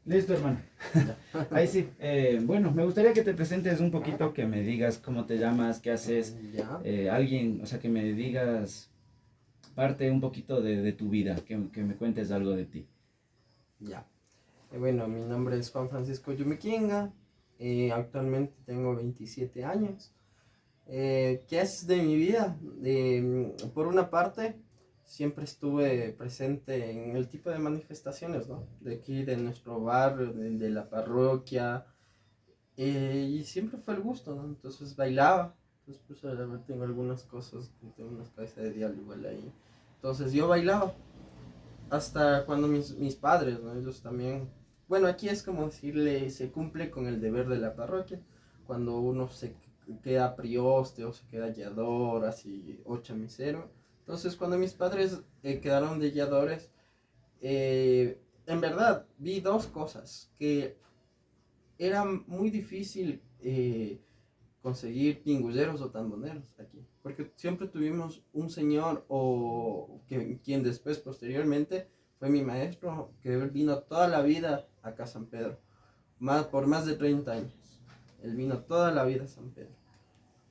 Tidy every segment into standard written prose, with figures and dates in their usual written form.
Listo, hermano. Ahí sí. Bueno, me gustaría que te presentes un poquito, que me digas cómo te llamas, qué haces, Ya, alguien, o sea, que me digas parte un poquito de tu vida, que me cuentes algo de ti. ya. Bueno, mi nombre es Juan Francisco Yumiquinga. Actualmente tengo 27 años. ¿Qué es de mi vida? Por una parte, siempre estuve presente en el tipo de manifestaciones, ¿no? De aquí, de nuestro barrio, de la parroquia. Y siempre fue el gusto, ¿no? Entonces bailaba. Entonces, pues, ahora tengo algunas cosas, tengo unas cabezas de diablo igual ahí. Entonces yo bailaba. Hasta cuando mis padres, ¿no? Ellos también, bueno, aquí es como decirle, se cumple con el deber de la parroquia, cuando uno se queda prioste o se queda guiador, así, o chamisero. Entonces, cuando mis padres quedaron de guiadores, en verdad vi dos cosas, que era muy difícil conseguir pingüeros o tamboneros aquí, porque siempre tuvimos un señor o quien después posteriormente fue mi maestro, que él vino toda la vida acá a San Pedro, por más de 30 años, él vino toda la vida a San Pedro.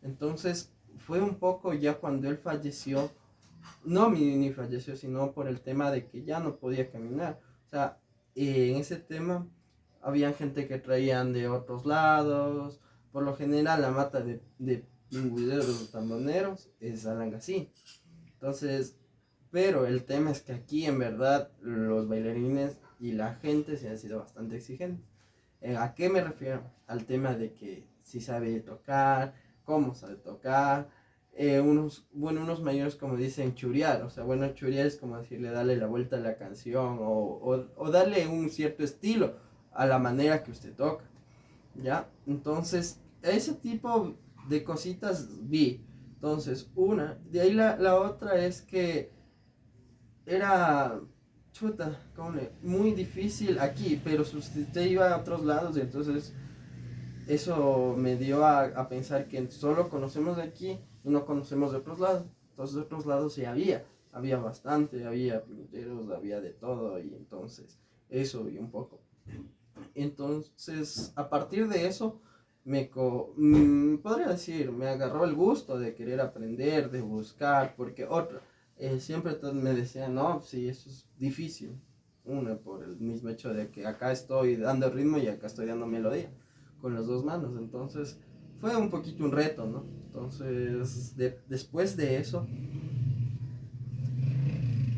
Entonces fue un poco ya cuando él falleció, no ni falleció, sino por el tema de que ya no podía caminar. O sea, en ese tema había gente que traían de otros lados. Por lo general, la mata de pingüineros o tamboneros es Alangasí. Entonces, pero el tema es que aquí en verdad los bailarines y la gente se han sido bastante exigentes. ¿A qué me refiero? Al tema de que si sabe tocar, cómo sabe tocar. Unos mayores como dicen churiar, o sea, bueno, churiar es como decirle darle la vuelta a la canción o darle un cierto estilo a la manera que usted toca, ¿ya? Entonces, ese tipo de cositas vi. Entonces, de ahí la otra es que era chuta, muy difícil aquí, pero si usted iba a otros lados, entonces eso me dio a pensar que solo conocemos de aquí y no conocemos de otros lados. Entonces de otros lados sí había bastante, había piloteros, había de todo y entonces eso vi un poco. Entonces a partir de eso podría decir, me agarró el gusto de querer aprender, de buscar, porque siempre todos me decían, no, sí, eso es difícil. Una, por el mismo hecho de que acá estoy dando ritmo y acá estoy dando melodía con las dos manos. Entonces fue un poquito un reto, ¿no? Entonces, después de eso,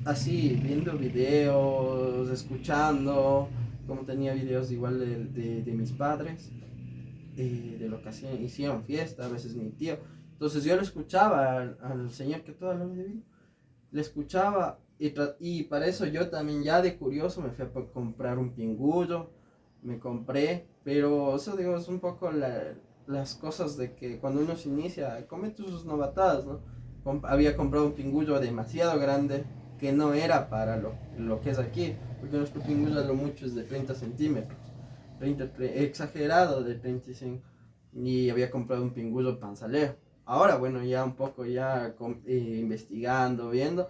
así, viendo videos, escuchando, como tenía videos igual de mis padres, de lo que hicieron fiesta, a veces mi tío. Entonces yo lo escuchaba al señor que toda la vida vino, le escuchaba y para eso yo también ya de curioso me fui a comprar un pingullo, me compré, pero eso digo es un poco las cosas de que cuando uno se inicia comete sus novatadas, ¿no? Había comprado un pingullo demasiado grande que no era para lo que es aquí, porque nuestro pingullo a lo mucho es de 30 centímetros, exagerado de 35, y había comprado un pingullo panzalero. Ahora, bueno, ya un poco ya investigando, viendo,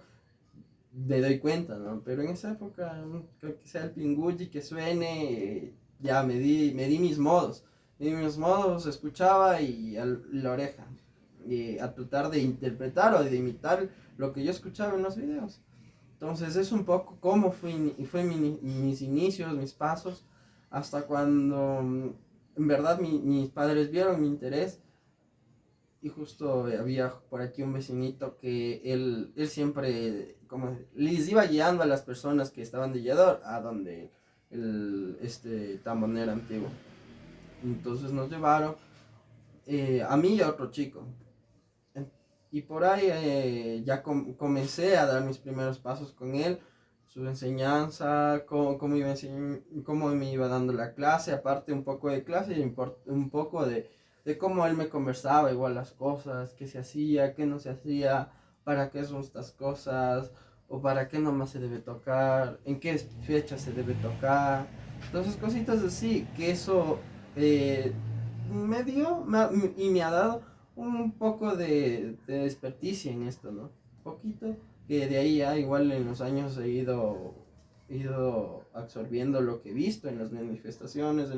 me doy cuenta, ¿no? Pero en esa época, creo que sea el pingulli que suene, ya me di mis modos. Me di mis modos, escuchaba y la oreja. Y a tratar de interpretar o de imitar lo que yo escuchaba en los videos. Entonces es un poco cómo fue mis inicios, mis pasos, hasta cuando en verdad mis padres vieron mi interés y justo había por aquí un vecinito que él siempre como les iba guiando a las personas que estaban de guiador a donde este tambonero antiguo. Entonces nos llevaron a mí y a otro chico. Y por ahí ya comencé a dar mis primeros pasos con él, su enseñanza, cómo me iba dando la clase, aparte un poco de clase y un poco de cómo él me conversaba, igual las cosas, qué se hacía, qué no se hacía, para qué son estas cosas, o para qué nomás se debe tocar, en qué fecha se debe tocar. Entonces cositas así, que eso eh, me dio y me ha dado un poco de experticia en esto, ¿no? Un poquito, que de ahí ya igual en los años he ido ido absorbiendo lo que he visto en las manifestaciones,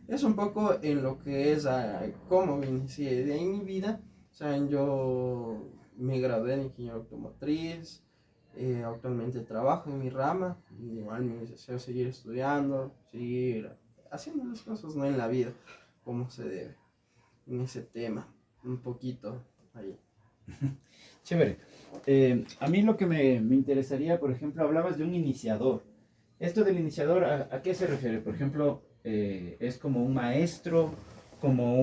es un poco en lo que es cómo me inicié de ahí mi vida. O sea, yo me gradué en ingeniería automotriz, actualmente trabajo en mi rama, igual mi deseo es seguir estudiando, seguir haciendo las cosas, ¿no?, en la vida, como se debe, en ese tema, un poquito ahí. Chévere. A mí lo que me interesaría, por ejemplo, hablabas de un iniciador. Esto del iniciador, ¿a qué se refiere? Por ejemplo, ¿es como un maestro, como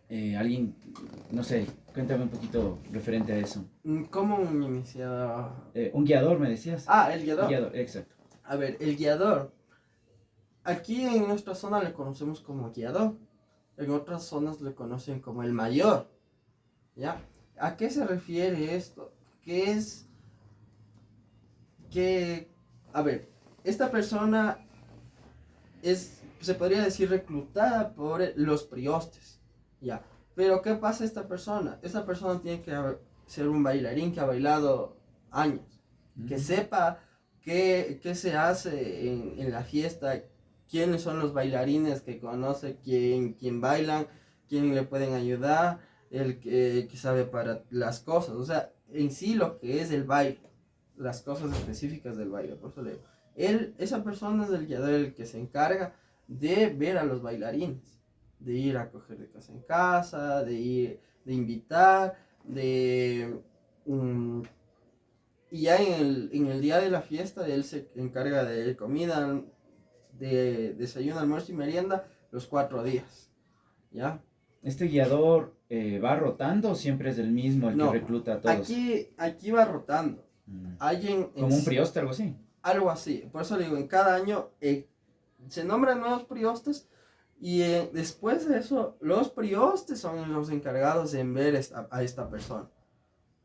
alguien, no sé, cuéntame un poquito referente a eso? ¿Cómo un iniciador? Un guiador, me decías. El Un guiador. guiador, exacto. A ver, el guiador. Aquí en nuestra zona le conocemos como guiador. En otras zonas le conocen como el mayor. ¿Ya? ¿A qué se refiere esto? Que es que, a ver, esta persona se podría decir, reclutada por los priostes. ¿Ya? Pero ¿qué pasa esta persona? Esta persona tiene que ser un bailarín que ha bailado años. Que sepa qué se hace en la fiesta, quiénes son los bailarines que conoce, quién bailan, quién le pueden ayudar, el que sabe para las cosas, o sea, en sí lo que es el baile, las cosas específicas del baile. Por eso le digo, esa persona es el guiador, el que se encarga de ver a los bailarines, de ir a coger de casa en casa, de invitar, y ya en el día de la fiesta, él se encarga de comida, de desayuno, almuerzo y merienda los 4 días. ¿Ya? ¿Este guiador va rotando o siempre es el mismo el que No, recluta a todos? aquí va rotando. Hay ¿Como un prioste, algo así? Algo así. Por eso le digo, en cada año se nombran nuevos priostes y después de eso, los priostes son los encargados de ver a esta persona.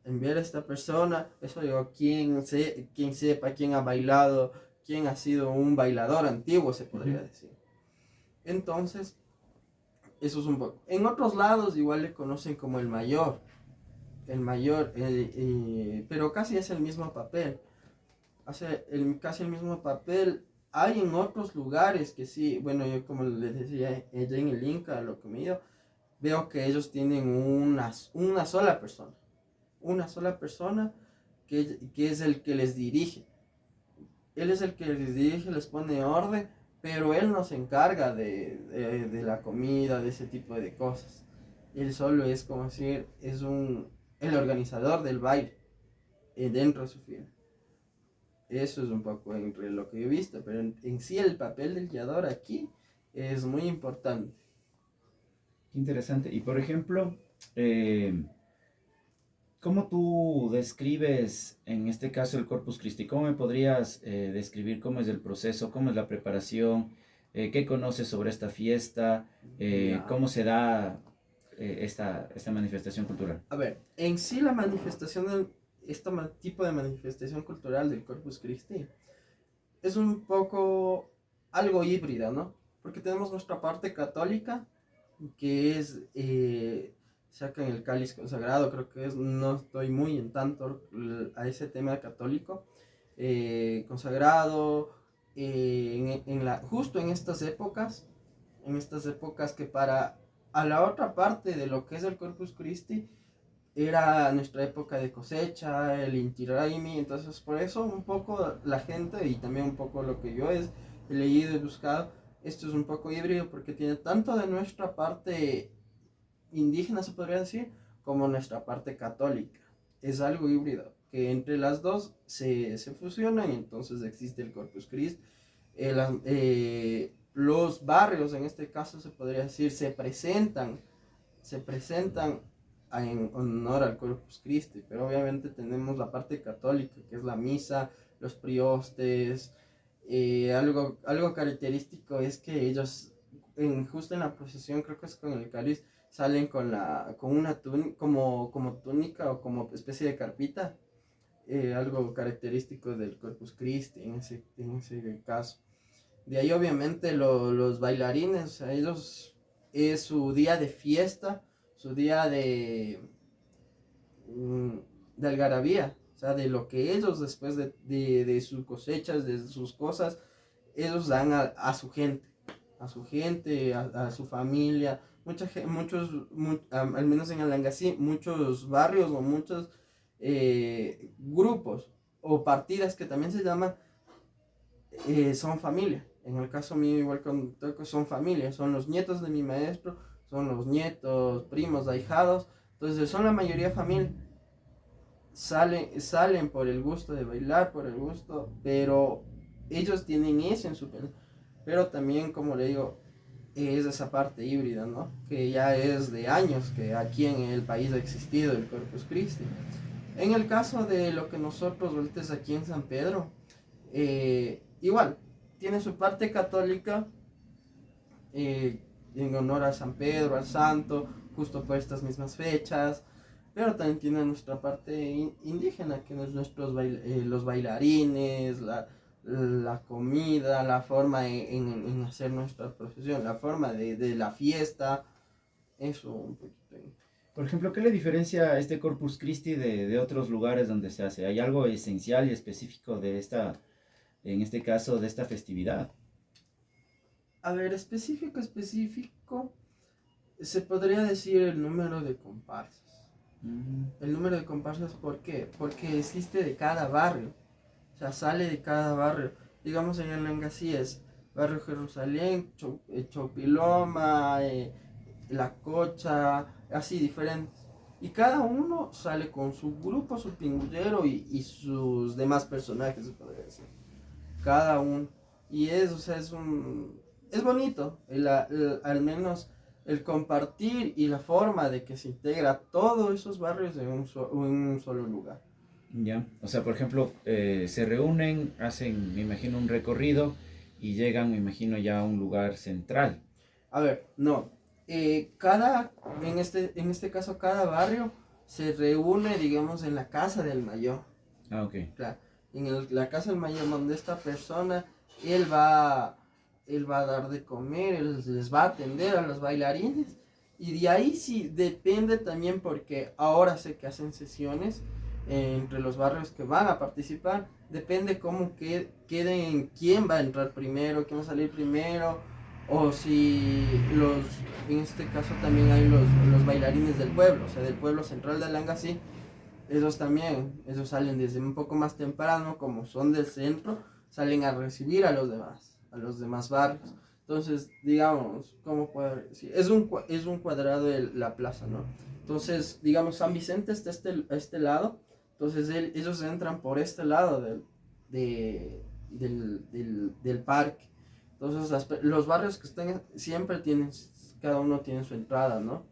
En ver a esta persona, eso digo, quién sepa, quién ha bailado, quién ha sido un bailador antiguo, se podría decir. Entonces, eso es un poco. En otros lados igual le conocen como el mayor, pero casi es el mismo papel. Hace casi el mismo papel. Hay en otros lugares que sí, bueno, yo como les decía, allá en el Inca, lo que me dio, veo que ellos tienen una sola persona. Una sola persona que es el que les dirige. Él es el que les dirige, les pone orden, pero él no se encarga de la comida, de ese tipo de cosas. Él solo es como decir, el organizador del baile dentro de su firma. Eso es un poco entre lo que he visto, pero en sí el papel del guiador aquí es muy importante. Interesante. Y por ejemplo, ¿cómo tú describes en este caso el Corpus Christi? ¿Cómo me podrías describir cómo es el proceso, cómo es la preparación, qué conoces sobre esta fiesta, cómo se da esta manifestación cultural? A ver, en sí la manifestación este tipo de manifestación cultural del Corpus Christi es un poco algo híbrida, ¿no? Porque tenemos nuestra parte católica, que es, sacan el cáliz consagrado, creo que no estoy muy en tanto a ese tema católico, consagrado, justo en estas épocas que a la otra parte de lo que es el Corpus Christi, era nuestra época de cosecha, el Inti Raymi. Entonces por eso un poco la gente y también un poco lo que yo he leído y buscado, esto es un poco híbrido porque tiene tanto de nuestra parte indígena, se podría decir, como nuestra parte católica. Es algo híbrido, que entre las dos se fusionan y entonces existe el Corpus Christi. Los barrios, en este caso se podría decir, se presentan en honor al Corpus Christi, pero obviamente tenemos la parte católica, que es la misa, los priostes. Algo característico es que ellos, justo en la procesión, creo que es con el cáliz, salen con una túnica, como túnica o como especie de carpita, algo característico del Corpus Christi en ese caso. De ahí obviamente los bailarines, a ellos es su día de fiesta, su día de algarabía, o sea, de lo que ellos después de sus cosechas, de sus cosas, ellos dan a su gente, a su familia, al menos en Alangasí, muchos barrios o muchos grupos o partidas que también se llaman, son familia. En el caso mío, igual con Toco, son familia, son los nietos de mi maestro, son los nietos, primos, ahijados, entonces son la mayoría familia. Salen por el gusto de bailar, por el gusto, pero ellos tienen eso en su piel. Pero también, como le digo, es esa parte híbrida, ¿no? Que ya es de años que aquí en el país ha existido el Corpus Christi. En el caso de lo que nosotros ahorita aquí en San Pedro, igual, tiene su parte católica, en honor a San Pedro, al santo, justo por estas mismas fechas, pero también tiene nuestra parte indígena, que es los bailarines, la comida, la forma en hacer nuestra profesión, la forma de la fiesta, eso un poquito. Por ejemplo, ¿qué le diferencia este Corpus Christi de otros lugares donde se hace? ¿Hay algo esencial y específico de esta, en este caso, de esta festividad? A ver, específico, se podría decir el número de comparsas. El número de comparsas, ¿por qué? Porque existe de cada barrio, o sea, sale de cada barrio. Digamos en el Lengasí es Barrio Jerusalén, Chopiloma, La Cocha, así diferentes. Y cada uno sale con su grupo, su pingullero y sus demás personajes, se podría decir. Cada uno. Y o sea, es bonito, al menos el compartir y la forma de que se integra todos esos barrios en un solo lugar. Ya, o sea, por ejemplo, se reúnen, hacen, me imagino, un recorrido y llegan, me imagino, ya a un lugar central. A ver, no, en este caso cada barrio se reúne, digamos, en la casa del mayor. Ah, ok. Claro, la casa del mayor donde esta persona, él va a dar de comer, él les va a atender a los bailarines. Y de ahí sí depende también, porque ahora sé que hacen sesiones entre los barrios que van a participar. Depende cómo queden, quién va a entrar primero, quién va a salir primero. O si en este caso también hay los bailarines del pueblo, o sea, del pueblo central de Alangasí. Esos salen desde un poco más temprano, como son del centro, salen a recibir a los demás barrios. Entonces, digamos, ¿cómo puedo decir? Es un cuadrado de la plaza, ¿no? Entonces, digamos, San Vicente está a este lado, entonces ellos entran por este lado del parque. Entonces, los barrios que están siempre cada uno tiene su entrada, ¿no?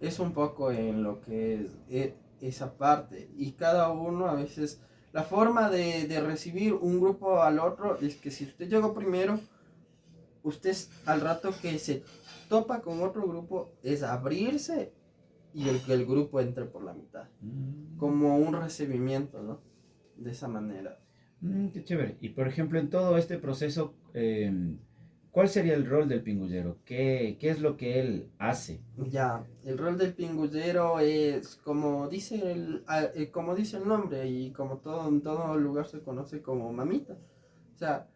Es un poco en lo que es esa parte. Y cada uno a veces, la forma de recibir un grupo al otro es que si usted llegó primero, usted al rato que se topa con otro grupo es abrirse y el grupo entre por la mitad. Como un recibimiento, ¿no? De esa manera. Qué chévere. Y por ejemplo, en todo este proceso, ¿cuál sería el rol del pingullero? ¿Qué es lo que él hace? Ya, el rol del pingullero es como dice el nombre, y como en todo lugar se conoce como mamita. O sea,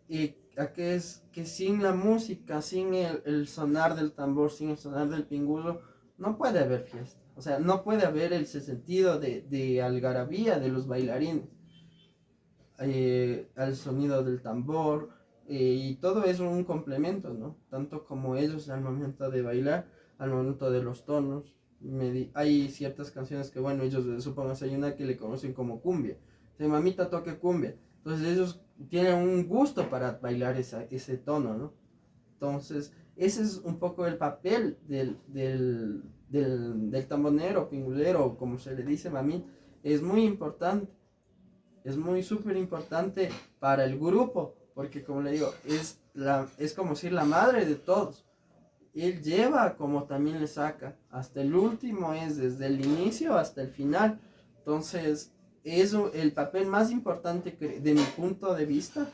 es que sin la música, sin el sonar del tambor, sin el sonar del pingullo, no puede haber fiesta. O sea, no puede haber ese sentido de algarabía de los bailarines. Al sonido del tambor, y todo es un complemento, ¿no? Tanto como ellos al momento de bailar, al momento de los tonos. Hay ciertas canciones que, bueno, ellos supongo hay una que le conocen como cumbia. De mamita toque cumbia. Entonces ellos tienen un gusto para bailar ese tono, ¿no? Entonces, ese es un poco el papel del tambonero, pingulero, como se le dice, mami. Es muy importante. Es muy súper importante para el grupo, porque como le digo, es como decir la madre de todos. Él lleva como también le saca, hasta el último es desde el inicio hasta el final. Entonces, es el papel más importante de mi punto de vista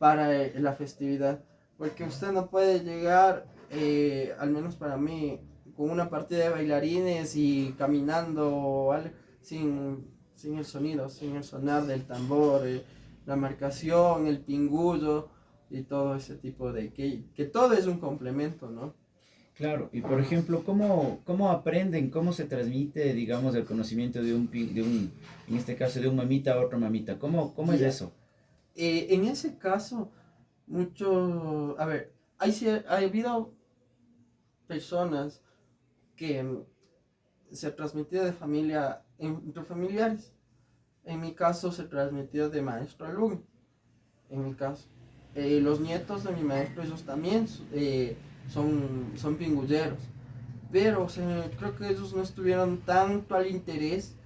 para la festividad, porque usted no puede llegar, al menos para mí, con una partida de bailarines y caminando sin sin el sonido, sin el sonar del tambor, la marcación, el pingullo y todo ese tipo de que todo es un complemento, ¿no? Claro, y por ejemplo, ¿cómo aprenden, cómo se transmite, digamos, el conocimiento en este caso, de un mamita a otro mamita? ¿Cómo es Ya. eso? En ese caso, mucho, a ver, ha habido personas que se transmitió de familia entre familiares. En mi caso se transmitió de maestro a alumno. En mi caso. Los nietos de mi maestro, ellos también son pingulleros. Pero o sea, creo que ellos no estuvieron tanto al interés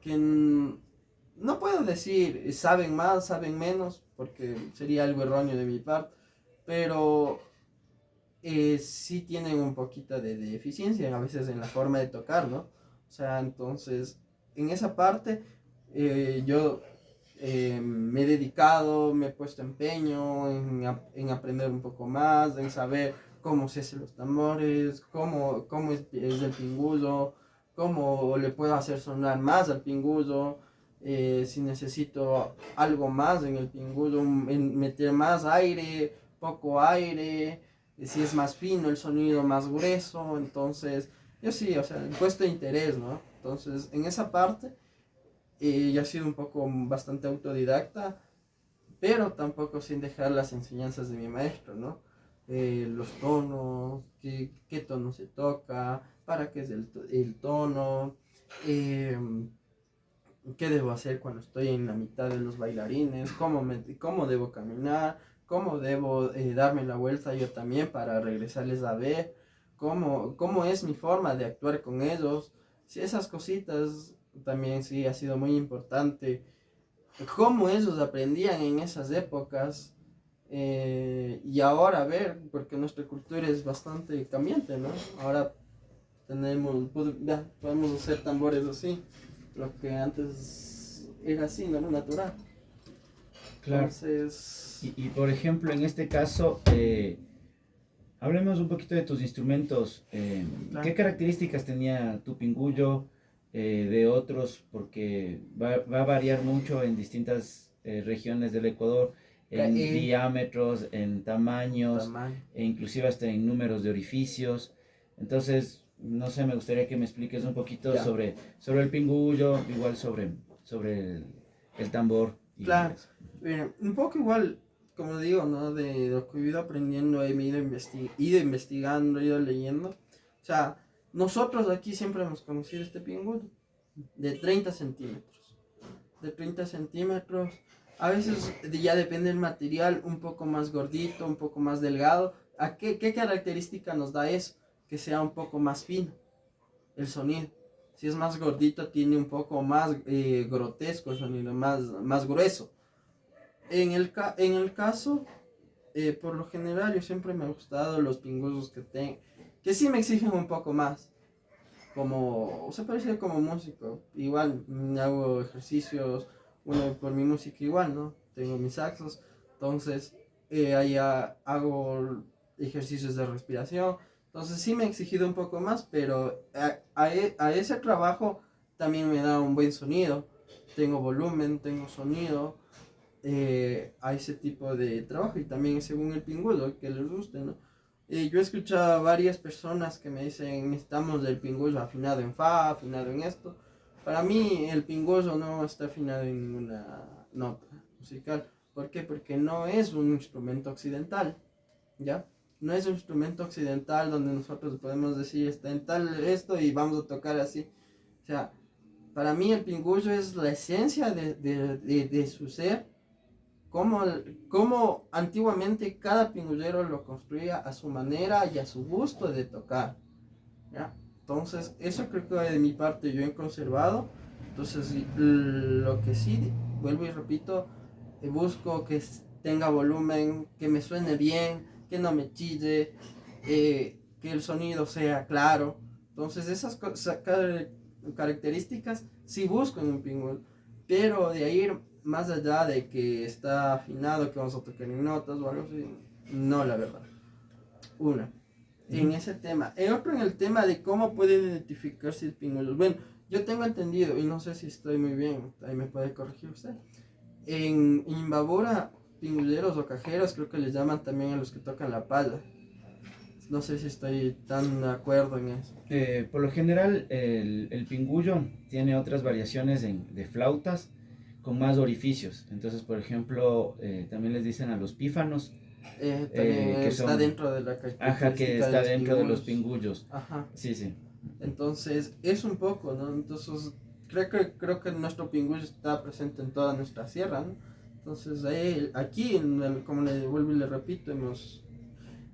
que no puedo decir saben más, saben menos, porque sería algo erróneo de mi parte, pero sí tienen un poquito de deficiencia a veces en la forma de tocar, ¿no? O sea, entonces, en esa parte yo me he dedicado, me he puesto empeño en aprender un poco más, en saber cómo se hacen los tambores, cómo es el pingullo, cómo le puedo hacer sonar más al pingullo, si necesito algo más en el pingullo, meter más aire, poco aire, si es más fino el sonido, más grueso, entonces yo sí, o sea, he puesto interés, ¿no? Entonces, en esa parte, yo he sido un poco bastante autodidacta, pero tampoco sin dejar las enseñanzas de mi maestro, ¿no? Los tonos, qué tono se toca, para qué es el tono, eh, qué debo hacer cuando estoy en la mitad de los bailarines, cómo debo caminar, cómo debo darme la vuelta yo también para regresarles a ver, cómo es mi forma de actuar con ellos. Sí, esas cositas también sí ha sido muy importante. Cómo ellos aprendían en esas épocas. Y ahora ver, porque nuestra cultura es bastante cambiante, ¿no? Ahora podemos hacer tambores así, lo que antes era así, no era natural. Claro. Entonces, Y por ejemplo, en este caso, hablemos un poquito de tus instrumentos. ¿Qué claro. características tenía tu pingullo de otros? Porque va a variar mucho en distintas regiones del Ecuador, en Eh, diámetros, en tamaños, Tamaño. e inclusive hasta en números de orificios. Entonces, no sé, me gustaría que me expliques un poquito Ya, sobre el pingullo, igual sobre el tambor y claro. eso. Un poco igual, como digo, ¿no? De lo que he ido aprendiendo, ido investigando, he ido leyendo. O sea, nosotros aquí siempre hemos conocido este pingüino de 30 centímetros. De 30 centímetros. A veces ya depende del material, un poco más gordito, un poco más delgado. ¿Qué característica nos da eso? Que sea un poco más fino el sonido. Si es más gordito, tiene un poco más grotesco el sonido, más grueso. En el caso, por lo general, yo siempre me ha gustado los pingüinos que sí me exigen un poco más. Se parece como músico. Igual hago ejercicios, uno por mi música igual, ¿no? Tengo mis saxos, entonces allá hago ejercicios de respiración. Entonces sí me he exigido un poco más, pero a ese trabajo también me da un buen sonido. Tengo volumen, tengo sonido, a ese tipo de trabajo y también según el pingüino que les guste, ¿no? Yo he escuchado a varias personas que me dicen necesitamos el pingüino afinado en fa, afinado en esto. Para mí el pingüino no está afinado en ninguna nota musical. ¿Por qué? Porque no es un instrumento occidental, ¿ya? No es un instrumento occidental donde nosotros podemos decir está en tal esto y vamos a tocar así. O sea, para mí el pingüino es la esencia de su ser, como antiguamente cada pingüero lo construía a su manera y a su gusto de tocar, ¿ya? Entonces, eso creo que de mi parte yo he conservado. Entonces, lo que sí, vuelvo y repito, busco que tenga volumen, que me suene bien, que no me chille, que el sonido sea claro. Entonces, esas características sí busco en un pingüino. Pero de ahí, más allá de que está afinado, que vamos a tocar en notas o algo así, no, la verdad. Una, en Ujú. ese tema. El otro en el tema de cómo pueden identificarse el pingüino. Bueno, yo tengo entendido, y no sé si estoy muy bien, ahí me puede corregir usted. En Imbabura, pingulleros o cajeros creo que les llaman también a los que tocan la pala. No sé si estoy tan de acuerdo en eso. Por lo general, el pingullo tiene otras variaciones de flautas con más orificios. Entonces, por ejemplo, también les dicen a los pífanos, También que está son, dentro de la ajá, que característica de está los dentro de los pingullos. pingullos. Ajá. Sí, sí. Entonces, es un poco, ¿no? Entonces, creo que nuestro pingullo está presente en toda nuestra sierra, ¿no? Entonces, aquí, como le vuelvo y le repito,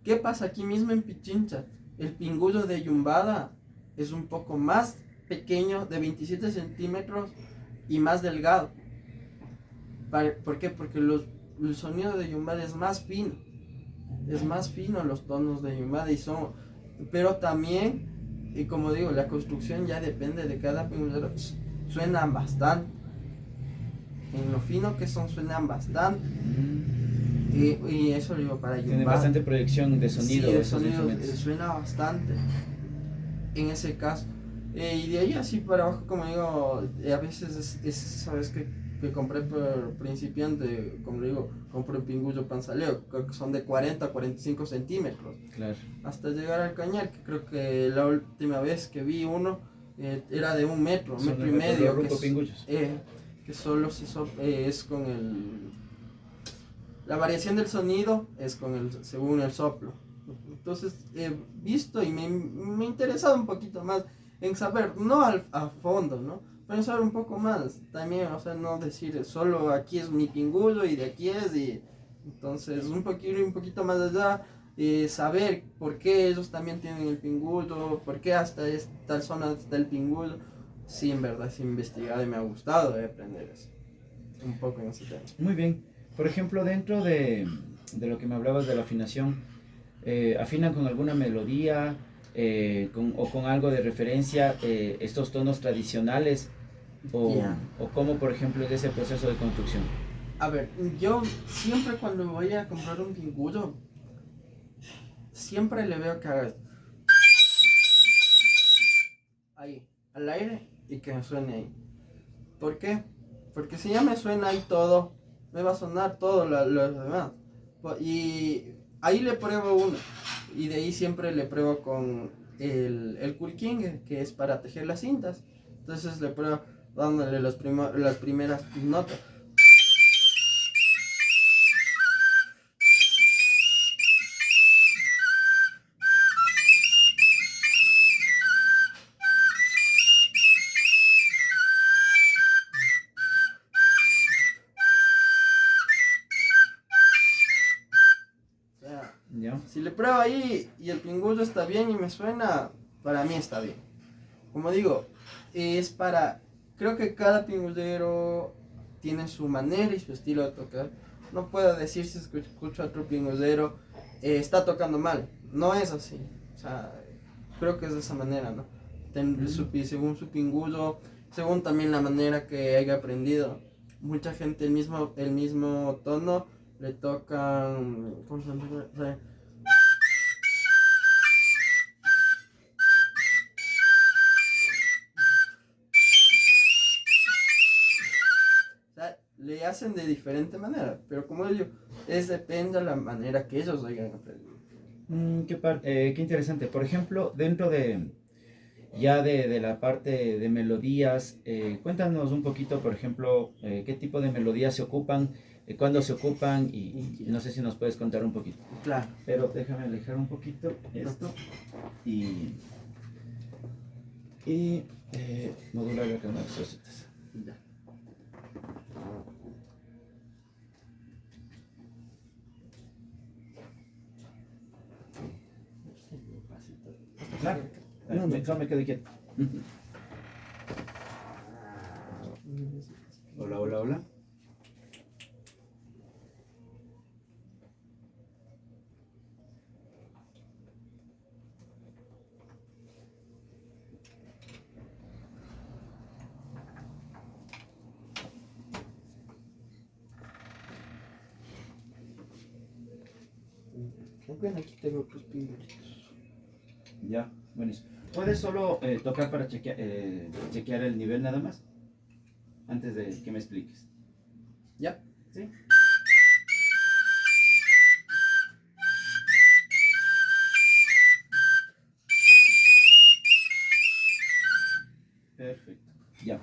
¿qué pasa aquí mismo en Pichincha? El pingullo de Yumbada es un poco más pequeño, de 27 centímetros y más delgado. ¿Por qué? Porque el sonido de Yumbada es más fino. Es más fino los tonos de Yumbada y son... Pero también, y como digo, la construcción ya depende de cada pingüinero. Suenan bastante. En lo fino que son, suenan bastante. Y eso lo digo para Yumbada. Tiene bastante proyección de sonido, Sí, de esos sonido instrumentos. suena bastante. En ese caso. Y de ahí así para abajo, como digo, a veces sabes que compré por principiante, como digo, compré un pingullo panzaleo, creo que son de 40 a 45 centímetros. Claro. Hasta llegar al cañar, que creo que la última vez que vi uno era de un metro, Son metro y los medio, ruco pingullos. que solo es con la variación del sonido es según el soplo. Entonces he visto y me ha interesado un poquito más en saber, no a fondo, ¿no? Pero saber un poco más también, o sea, no decir solo aquí es mi pingullo y de aquí es, y entonces un poquito más allá, saber por qué ellos también tienen el pingullo, por qué hasta esta zona está el pingullo. Sí, en verdad, sí he investigado y me ha gustado aprender eso, un poco en ese tema. Muy bien. Por ejemplo, dentro de lo que me hablabas de la afinación, ¿afinan con alguna melodía o con algo de referencia estos tonos tradicionales? Ya. O cómo, por ejemplo, es ese proceso de construcción? A ver, yo siempre cuando voy a comprar un pingullo, siempre le veo que haga ahí, al aire y que me suene ahí. ¿Por qué? Porque si ya me suena ahí todo, me va a sonar todo lo demás. Y ahí le pruebo uno. Y de ahí siempre le pruebo con el curking, que es para tejer las cintas. Entonces le pruebo dándole las primeras notas. O sea, ¿Ya? si le pruebo ahí y el pingullo está bien y me suena, para mí está bien. Como digo, es para... Creo que cada pingullero tiene su manera y su estilo de tocar. No puedo decir si escucho a otro pingullero está tocando mal. No es así. O sea, creo que es de esa manera, ¿no? Según su pingullo, según también la manera que haya aprendido. Mucha gente el mismo tono le tocan... ¿Cómo se llama? O sea, le hacen de diferente manera, pero como digo, depende de la manera que ellos hayan aprendido. Qué interesante. Por ejemplo, dentro de la parte de melodías, cuéntanos un poquito, por ejemplo, qué tipo de melodías se ocupan, cuándo se ocupan y no sé si nos puedes contar un poquito. Claro. Pero déjame alejar un poquito esto y, modular acá unas cositas. Ya. Claro, solo me quedo quieto. Hola, hola, hola. Bueno, aquí tengo otros pingüinos. Ya, buenísimo. ¿Puedes solo tocar para chequear el nivel nada más? Antes de que me expliques. ¿Ya? ¿Sí? Perfecto. Ya.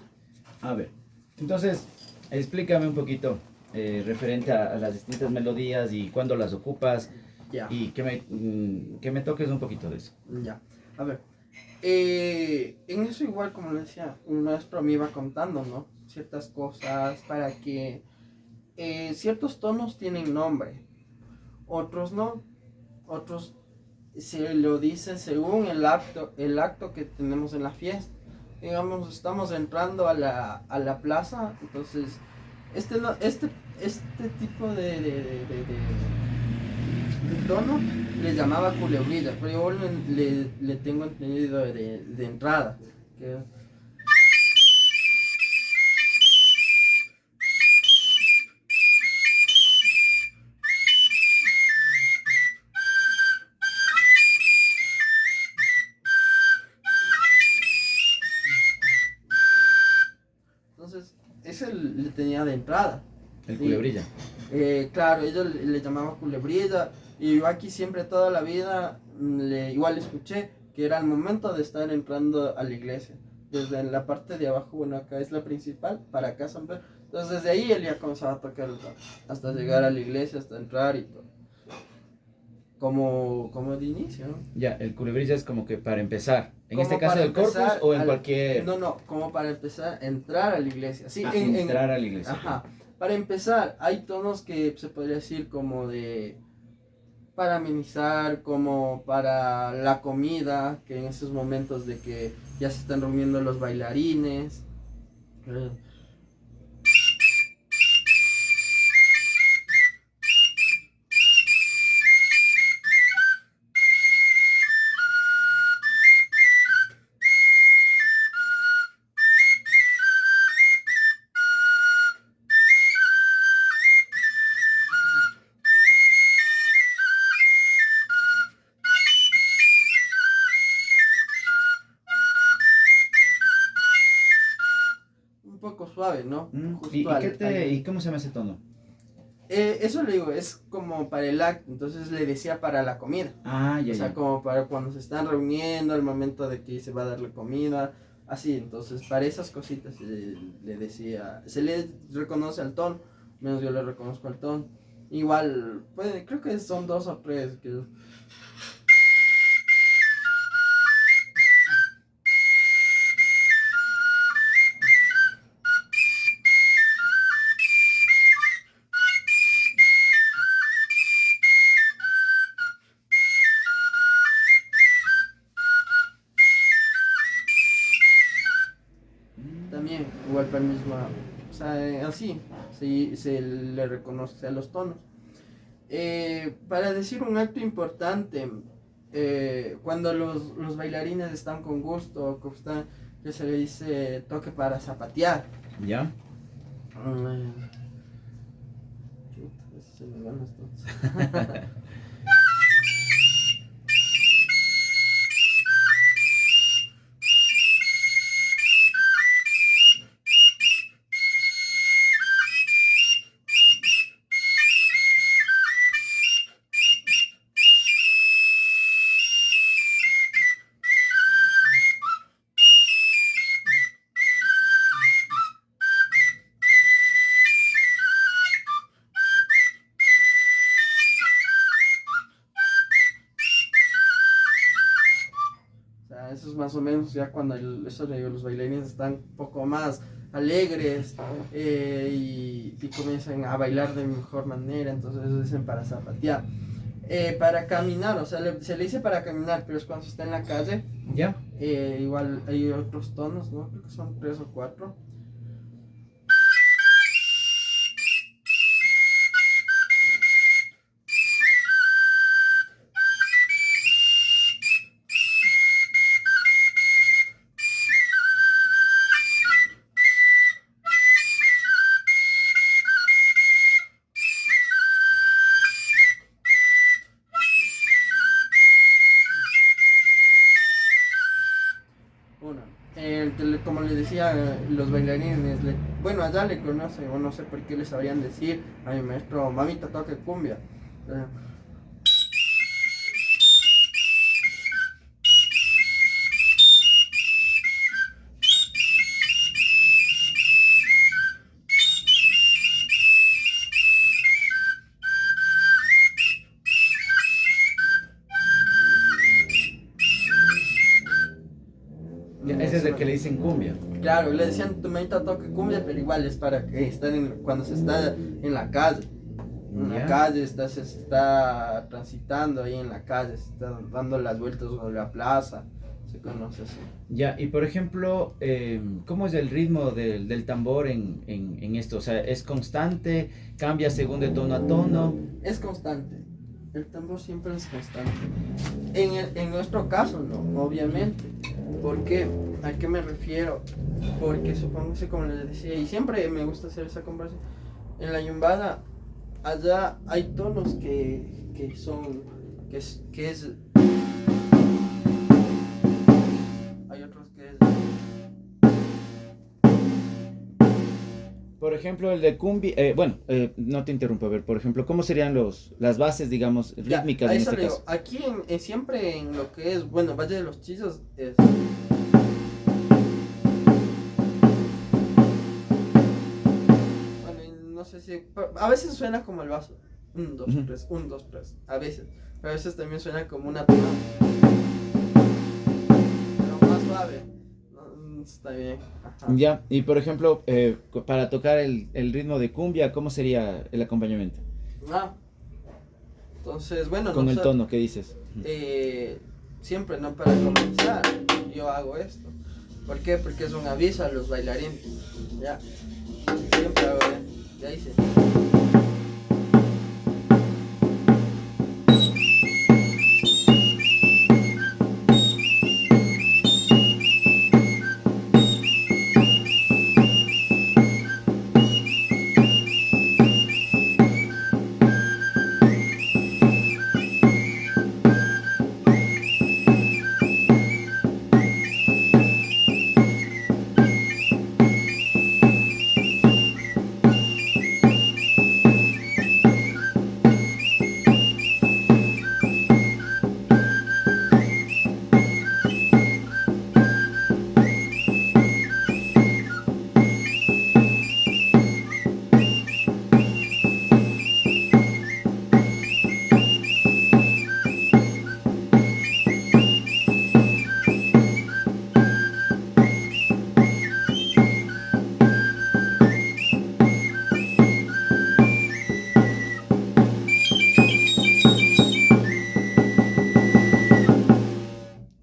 A ver. Entonces, explícame un poquito referente a las distintas melodías y cuándo las ocupas Ya. y que me toques un poquito de eso. Ya. A ver. En eso igual, como le decía, un maestro me iba contando, ¿no? Ciertas cosas para que ciertos tonos tienen nombre, otros no, otros se lo dice según el acto que tenemos en la fiesta. Digamos, estamos entrando a la plaza, entonces este, no- este tipo de tono le llamaba culebrilla, pero yo le tengo entendido de entrada. Que, entonces, ese le tenía de entrada. El Sí. culebrilla. Claro, ellos le llamaban culebrilla y yo aquí siempre toda la vida igual escuché que era el momento de estar entrando a la iglesia. Desde la parte de abajo, bueno, acá es la principal, para acá San Pedro. Entonces desde ahí él ya comenzaba a tocar hasta llegar a la iglesia, hasta entrar y todo. Como de inicio, ¿no? Ya, el culebrilla es como que para empezar. En Como este caso para del corpus o en cualquier... No, no, como para empezar a entrar a la iglesia. Sí, entrar a la iglesia. Ajá. Para empezar, hay tonos que se podría decir como de para amenizar, como para la comida, que en esos momentos de que ya se están reuniendo los bailarines. Un poco suave, ¿no? Justo ¿Y cómo se llama ese tono? Eso le digo, es como para el acto, entonces le decía para la comida. Ah, ya, O sea, ya. como para cuando se están reuniendo, al momento de que se va a dar la comida, así. Entonces, para esas cositas le decía, se le reconoce al tono, menos yo le reconozco al tono. Igual, puede, creo que son dos o tres. También, igual para el mismo, o sea, así, se le reconoce a los tonos. Para decir un acto importante, cuando los bailarines están con gusto, que se le dice toque para zapatear. ¿Ya? Chuta, se me van las tonos. O sea, eso es más o menos ya cuando los bailarines están un poco más alegres y comienzan a bailar de mejor manera, entonces eso dicen para zapatear. Para caminar, o sea, se le dice para caminar, pero es cuando se está en la calle. ¿Ya? Igual hay otros tonos, ¿no? Creo que son tres o cuatro. como le decía, los bailarines, bueno, allá le conocen, o no sé por qué les sabrían decir a mi maestro, mamita toque cumbia. Ya, ese es el que le dicen cumbia. Claro, le decían tu mamita toque cumbia, pero igual es para que estén cuando se está en la calle. En la calle se está transitando ahí en la calle, se está dando las vueltas sobre la plaza, se conoce así. Ya, y por ejemplo, ¿cómo es el ritmo del tambor en esto? O sea, ¿es constante? ¿Cambia según de tono a tono? Es constante, el tambor siempre es constante. En nuestro caso, no, obviamente. ¿Por qué? ¿A qué me refiero? Porque supongo que, como les decía, y siempre me gusta hacer esa conversación, en la yumbada, allá hay tonos que son, que es, hay otros que es. Por ejemplo, el de cumbia, no te interrumpo, a ver, por ejemplo, ¿cómo serían las bases, digamos, rítmicas Ya, en eso este le digo, caso? aquí siempre en lo que es, bueno, Valle de los Chillos es. Bueno, y no sé si, a veces suena como el vaso, 1, 2, 3, 1, 2, 3, a veces, pero a veces también suena como una tonada, pero más suave, está bien, ajá. Ya, y por ejemplo, para tocar el ritmo de cumbia, ¿cómo sería el acompañamiento? Ah, entonces, bueno, Con no el sé, tono, ¿qué dices? siempre, ¿no? Para comenzar, yo hago esto. ¿Por qué? Porque es un aviso a los bailarines, ya, siempre hago esto, ya hice.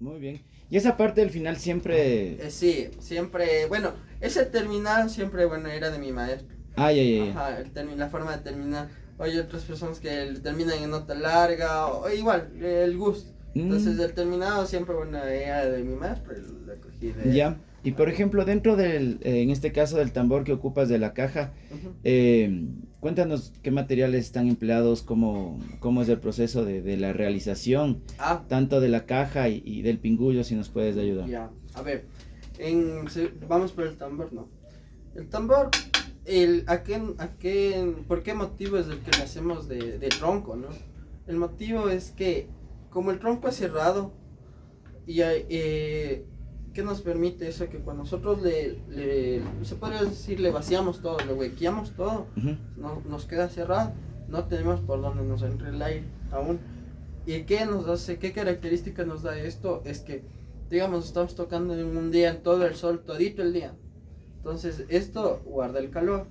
Muy bien. Y esa parte del final siempre... Sí, siempre, bueno, ese terminal siempre, bueno, era de mi maestro. Ay, ay, ay. Ajá, la forma de terminar. Hay otras personas que terminan en nota larga, o igual, el gusto. Entonces, el terminado siempre, bueno, era de mi maestro, y lo cogí de... Ya. Y por ejemplo, dentro en este caso del tambor que ocupas de la caja, cuéntanos qué materiales están empleados, cómo es el proceso de la realización, tanto de la caja y del pingullo, si nos puedes ayudar. Ya, a ver, vamos por el tambor, ¿no? El tambor, ¿por qué motivo es el que le hacemos de tronco, ¿no? El motivo es que, como el tronco es cerrado, y ¿qué nos permite eso? Que cuando nosotros se podría decir, le vaciamos todo, le huequeamos todo, nos queda cerrado, no tenemos por donde nos entre el aire aún. ¿Y qué nos hace, qué característica nos da esto? Es que, digamos, estamos tocando en un día en todo el sol, todito el día. Entonces, esto guarda el calor.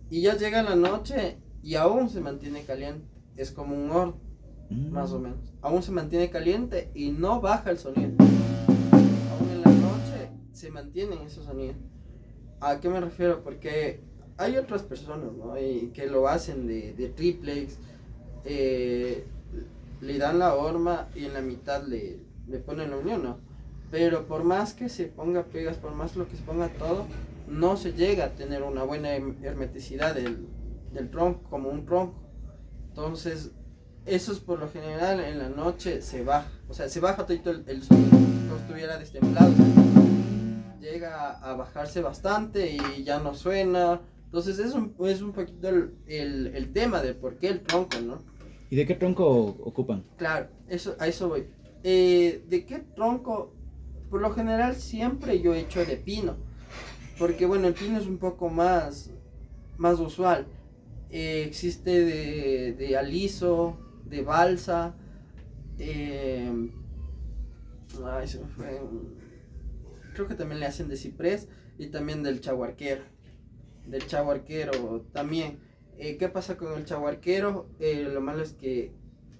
Y ya llega la noche y aún se mantiene caliente. Es como un horno, más o menos. Aún se mantiene caliente y no baja el sonido. Aún en la noche se mantienen esos sonidos. ¿A qué me refiero? Porque hay otras personas, ¿no? Que lo hacen de triplex. Le dan la horma y en la mitad le ponen la unión, ¿no? Pero por más que se ponga pegas, por más lo que se ponga todo, no se llega a tener una buena hermeticidad del tronco, como un tronco. Entonces, eso es por lo general en la noche se baja. O sea, se baja todo el sonido, como si estuviera destemplado. llega a bajarse bastante y ya no suena. Entonces es un poquito el tema de por qué el tronco, ¿no? ¿Y de qué tronco ocupan? Claro, a eso voy. ¿De qué tronco? Por lo general siempre yo he hecho de pino, porque bueno, el pino es un poco más usual. Existe de aliso, de balsa, se me fue. Creo que también le hacen de ciprés y también del chaguarquero. Del chaguarquero también. ¿Qué pasa con el chaguarquero? Lo malo es que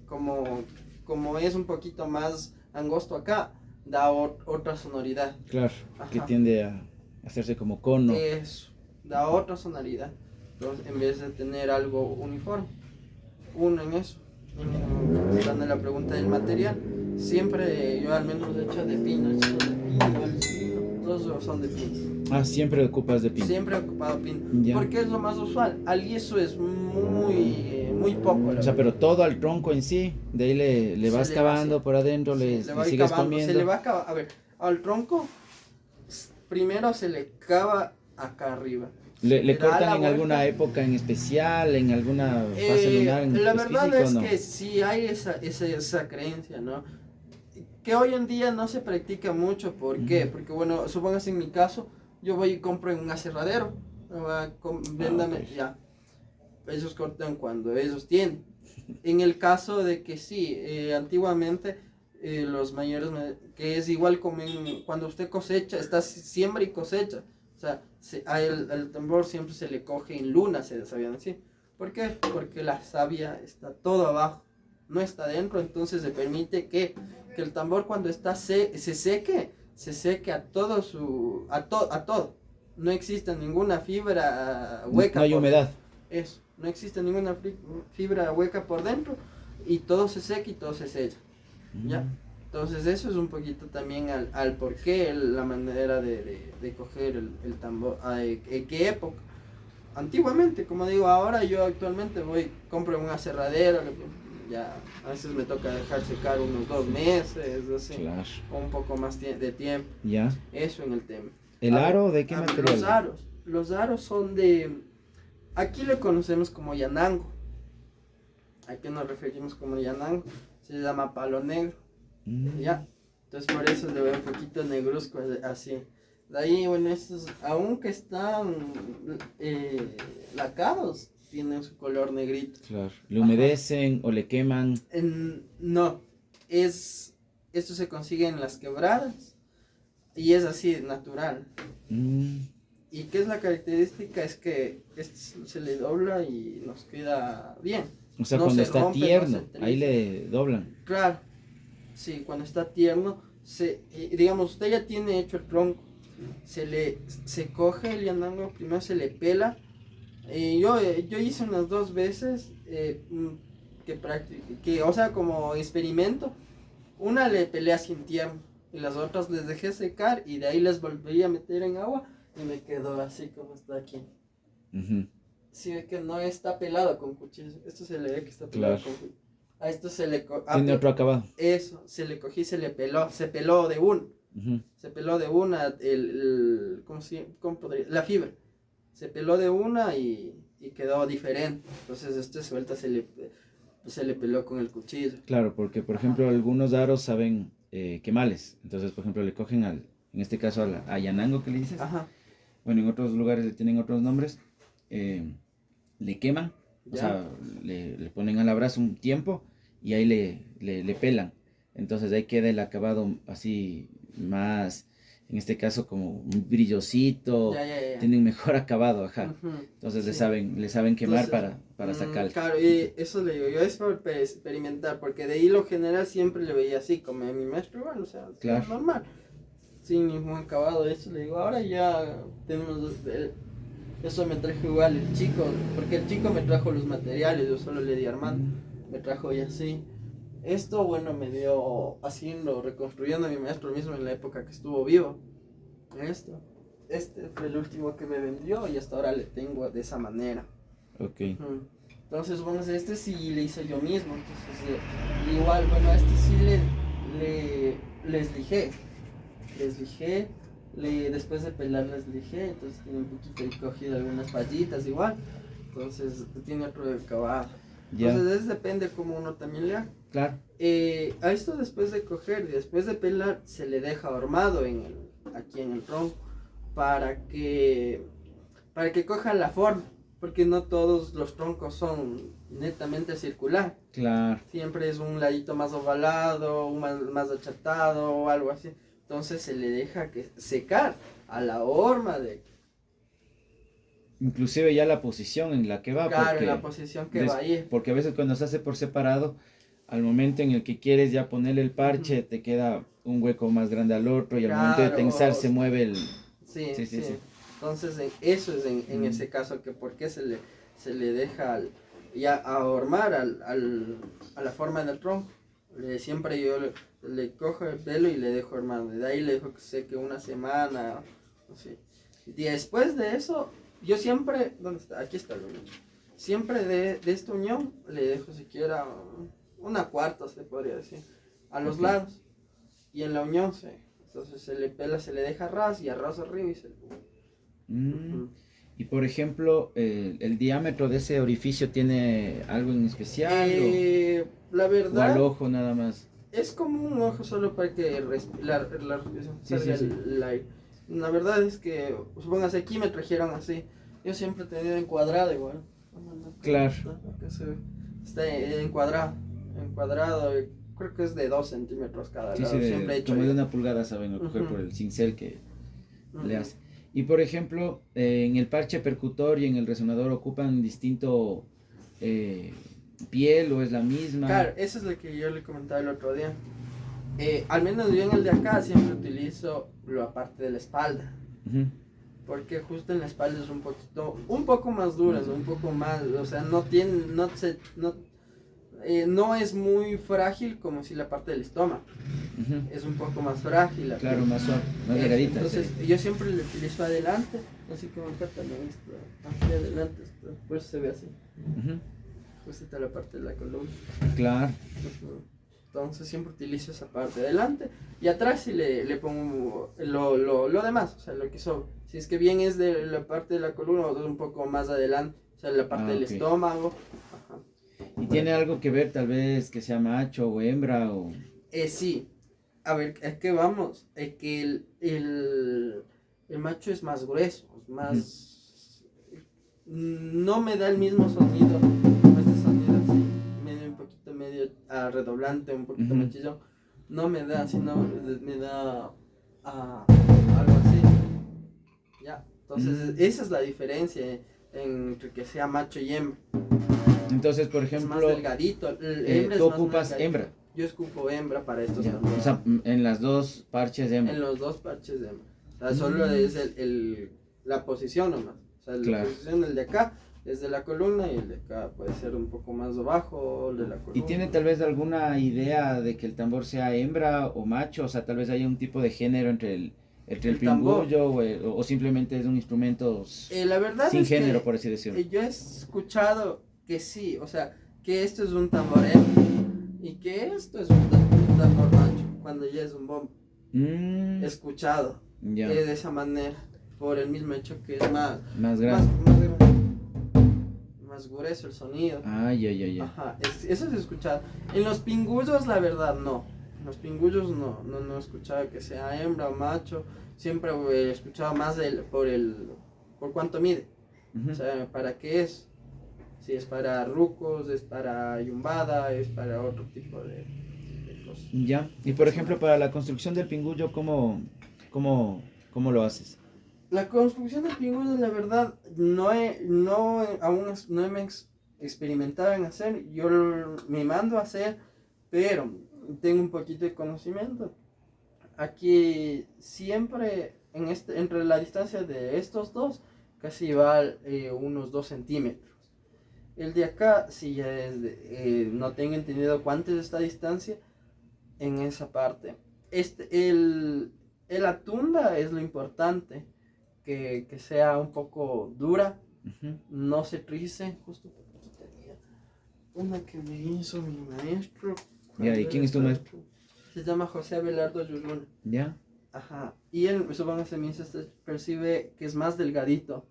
como es un poquito más angosto acá, da otra sonoridad. Claro, Ajá. que tiende a hacerse como cono. Eso, da otra sonoridad. Entonces, en vez de tener algo uniforme, uno en eso. Dando la pregunta del material, siempre yo al menos he hecho de pino, todos son de pino. Ah, siempre ocupas de pino. Siempre he ocupado pino, Ya. porque es lo más usual. Al yeso es muy poco. O sea, pero todo al tronco en sí, de ahí le vas cavando por adentro, le sigues comiendo. Se le va a cavar, a ver, al tronco primero se le cava acá arriba. ¿Le cortan en alguna época en especial, en alguna fase lunar en la específico? verdad es ¿no? que sí hay esa creencia, ¿no? Que hoy en día no se practica mucho. ¿Por qué? Porque bueno, supongamos en mi caso, yo voy y compro en un aserradero, véndame, okay. Ya. Ellos cortan cuando ellos tienen. En el caso de que sí, antiguamente los mayores, que es igual como cuando usted cosecha, está siembra y cosecha. O sea, al tambor siempre se le coge en luna, sabían decir. ¿Por qué? Porque la savia está todo abajo, no está adentro, entonces se permite que el tambor cuando está se seque a todo a todo. No existe ninguna fibra hueca. No hay humedad. Eso, no existe ninguna fibra hueca por dentro y todo se seca y todo se sella. ¿Ya? Entonces eso es un poquito también al por qué la manera de coger el tambor, en qué época. Antiguamente, como digo, ahora yo actualmente compro un aserradero, ya a veces me toca dejar secar unos 2 meses, así, claro. O un poco más de tiempo. Ya. Eso en el tema. ¿El aro de qué material? Los aros son aquí lo conocemos como yanango. Aquí nos referimos como yanango, se llama palo negro. Ya, entonces por eso le veo un poquito negruzco así. De ahí, bueno, estos, aunque están lacados, tienen su color negrito. Claro, ¿le humedecen o le queman? No, esto se consigue en las quebradas y es así, natural. ¿Y qué es la característica? Es que se le dobla y nos queda bien. O sea, no cuando se está rompe, tierno, no ahí le doblan. Claro, sí, cuando está tierno, digamos, usted ya tiene hecho el tronco, se coge el yanango, primero se le pela. Yo hice unas 2 veces o sea, como experimento. Una le pelé así en tierno y las otras les dejé secar y de ahí les volví a meter en agua y me quedó así como está aquí. Sí, ve que no está pelado con cuchillo. Esto se le ve que está pelado con cuchillo. A esto se le tiene otro acabado. Eso, se le cogí, se peló de una. Se peló de una ¿cómo podría? La fibra. Se peló de una y quedó diferente. Entonces suelta se le peló con el cuchillo. Claro, porque por ejemplo algunos aros saben quemales. Entonces, por ejemplo, le cogen en este caso a yanango que le dices. Ajá. Bueno, en otros lugares le tienen otros nombres. Le queman, o sea, le ponen al abrazo un tiempo y ahí le pelan. Entonces ahí queda el acabado así más, en este caso como un brillosito, tienen mejor acabado, ajá. Entonces le saben quemar. Entonces, para sacar. Claro, y eso le digo yo, es para experimentar, porque de ahí lo general siempre le veía así, como a mi maestro igual, o sea, claro. Normal, sin ningún acabado. Eso le digo, ahora ya tenemos eso me trajo igual el chico, porque el chico me trajo los materiales, yo solo le di armando, me trajo y así. Esto, bueno, me dio reconstruyendo a mi maestro mismo en la época que estuvo vivo. Este fue el último que me vendió y hasta ahora le tengo de esa manera. Ok. Entonces, bueno, este sí le hice yo mismo, entonces igual, bueno, este sí les lijé después de pelarlas le dije, entonces tiene un poquito ahí cogido algunas fallitas igual, entonces tiene otro acabado. Ya, Entonces depende como uno también le haga. claro. A esto después de coger y después de pelar se le deja ahormado aquí en el tronco para que coja la forma, porque no todos los troncos son netamente circular. Claro. Siempre es un ladito más ovalado, más achatado o algo así. Entonces se le deja que secar a la horma de... Inclusive ya la posición en la que va, Claro, porque, en la posición que va a ir. porque a veces cuando se hace por separado, al momento en el que quieres ya ponerle el parche, te queda un hueco más grande al otro y al momento de Claro, tensar se mueve el... Sí, Sí, sí, sí. sí. Entonces eso es en ese caso que por qué se le deja ya ahormar a la forma del tronco. Siempre yo le cojo el pelo y le dejo armado. De ahí le dejo que seque una semana. Así. Y después de eso, yo siempre, ¿dónde está? Aquí está el unión. Siempre de esta unión le dejo siquiera una cuarta, se podría decir, a los lados. Y en la unión entonces se le pela, se le deja ras y arroz arriba y se... Y por ejemplo, el diámetro de ese orificio tiene algo en especial La o al verdad ojo nada más. es como un ojo solo para que la respiración Sí, salga sí, sí. el aire. La verdad es que, supóngase aquí me trajeron así. Yo siempre he tenido encuadrado igual. Claro. Está encuadrado. Encuadrado, creo que es de 2 centímetros cada Sí, lado. sí, Siempre he hecho como de yo. una pulgada saben o coger por el cincel que le Ujú. hace. Y por ejemplo, en el parche percutor y en el resonador ocupan distinto piel o es la misma. Claro, eso es lo que yo le comentaba el otro día. Al menos yo en el de acá siempre utilizo la parte de la espalda. Ujú. Porque justo en la espalda es un poco más dura, ¿no? Un poco más, o sea, no es muy frágil como si la parte del estómago. Ujú. Es un poco más frágil. Claro, más suave, más delgadita. Entonces, Sí. yo siempre le utilizo adelante, así como acá también está aquí adelante, por eso se ve así. Ujú. Justo está la parte de la columna. Claro. Ujú. Entonces siempre utilizo esa parte de adelante y atrás sí le pongo lo demás, o sea, lo que sobra. Si es que bien es de la parte de la columna o un poco más adelante, o sea, la parte del Ok. estómago. Ajá. ¿Y tiene algo que ver tal vez que sea macho o hembra o...? Sí, a ver, es que vamos, es que el macho es más grueso, es más... No me da el mismo sonido, como este sonido así, medio un poquito medio redoblante, un poquito más chillón. No me da, sino me da algo así. Ya, entonces esa es la diferencia entre que sea macho y hembra. Entonces, por Es más ejemplo, delgadito, hembra es tú más ocupas delgadito. hembra. Yo escupo hembra para estos Ya. también. O sea, en las dos parches de hembra. En los dos parches de hembra. O sea, solo es la posición nomás. O sea, la Claro. posición del de acá es de la columna y el de acá puede ser un poco más abajo de la columna. ¿Y tiene tal vez alguna idea de que el tambor sea hembra o macho? O sea, tal vez haya un tipo de género entre el tambor. pingullo o simplemente es un instrumento La verdad sin es género, que por así decirlo. yo he escuchado que sí, o sea, que esto es un tambor hembra y que esto es un tambor macho, cuando ya es un bombo. Mm, He escuchado ya. de esa manera, por el mismo hecho que es Más grande. más grueso el sonido. Ah, ya. Ajá, eso es escuchado. En los pingullos, la verdad, no. En los pingullos no he escuchado que sea hembra o macho. Siempre he escuchado más por cuánto mide. Ujú. O sea, ¿para qué es? Si es para rucos, es para yumbada, es para otro tipo de cosas. Ya. Y por ejemplo, para la construcción del pingullo, ¿cómo lo haces? La construcción de pingüinos, la verdad, aún no he experimentado en hacer. Yo me mando a hacer, pero tengo un poquito de conocimiento. Aquí siempre, entre la distancia de estos dos, casi va unos 2 centímetros. El de acá, si ya es no tengo entendido cuánto es esta distancia en esa parte. La tunda es lo importante. Que sea un poco dura, Ujú. no se trice. Justo aquí tenía una que me hizo mi maestro. Ya, ¿y quién es tu maestro? Se llama José Abelardo Yuyuna. Ya. Ajá. Y él, supongo que se percibe que es más delgadito.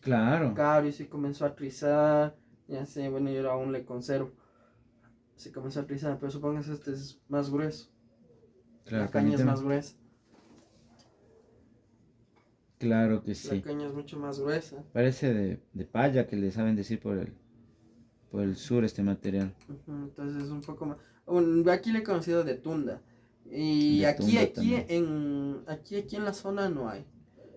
Claro. Claro, y se comenzó a trizar. Ya sé, bueno, yo aún le conservo. Se comenzó a trizar, pero supongo que este es más grueso. Claro, La caña es permíteme. más gruesa. Claro que La sí. caña es mucho más gruesa. Parece de paya que le saben decir por el sur este material. Entonces es un poco más. Bueno, aquí le he conocido de tunda. Y De aquí, tunda también. aquí en la zona no hay.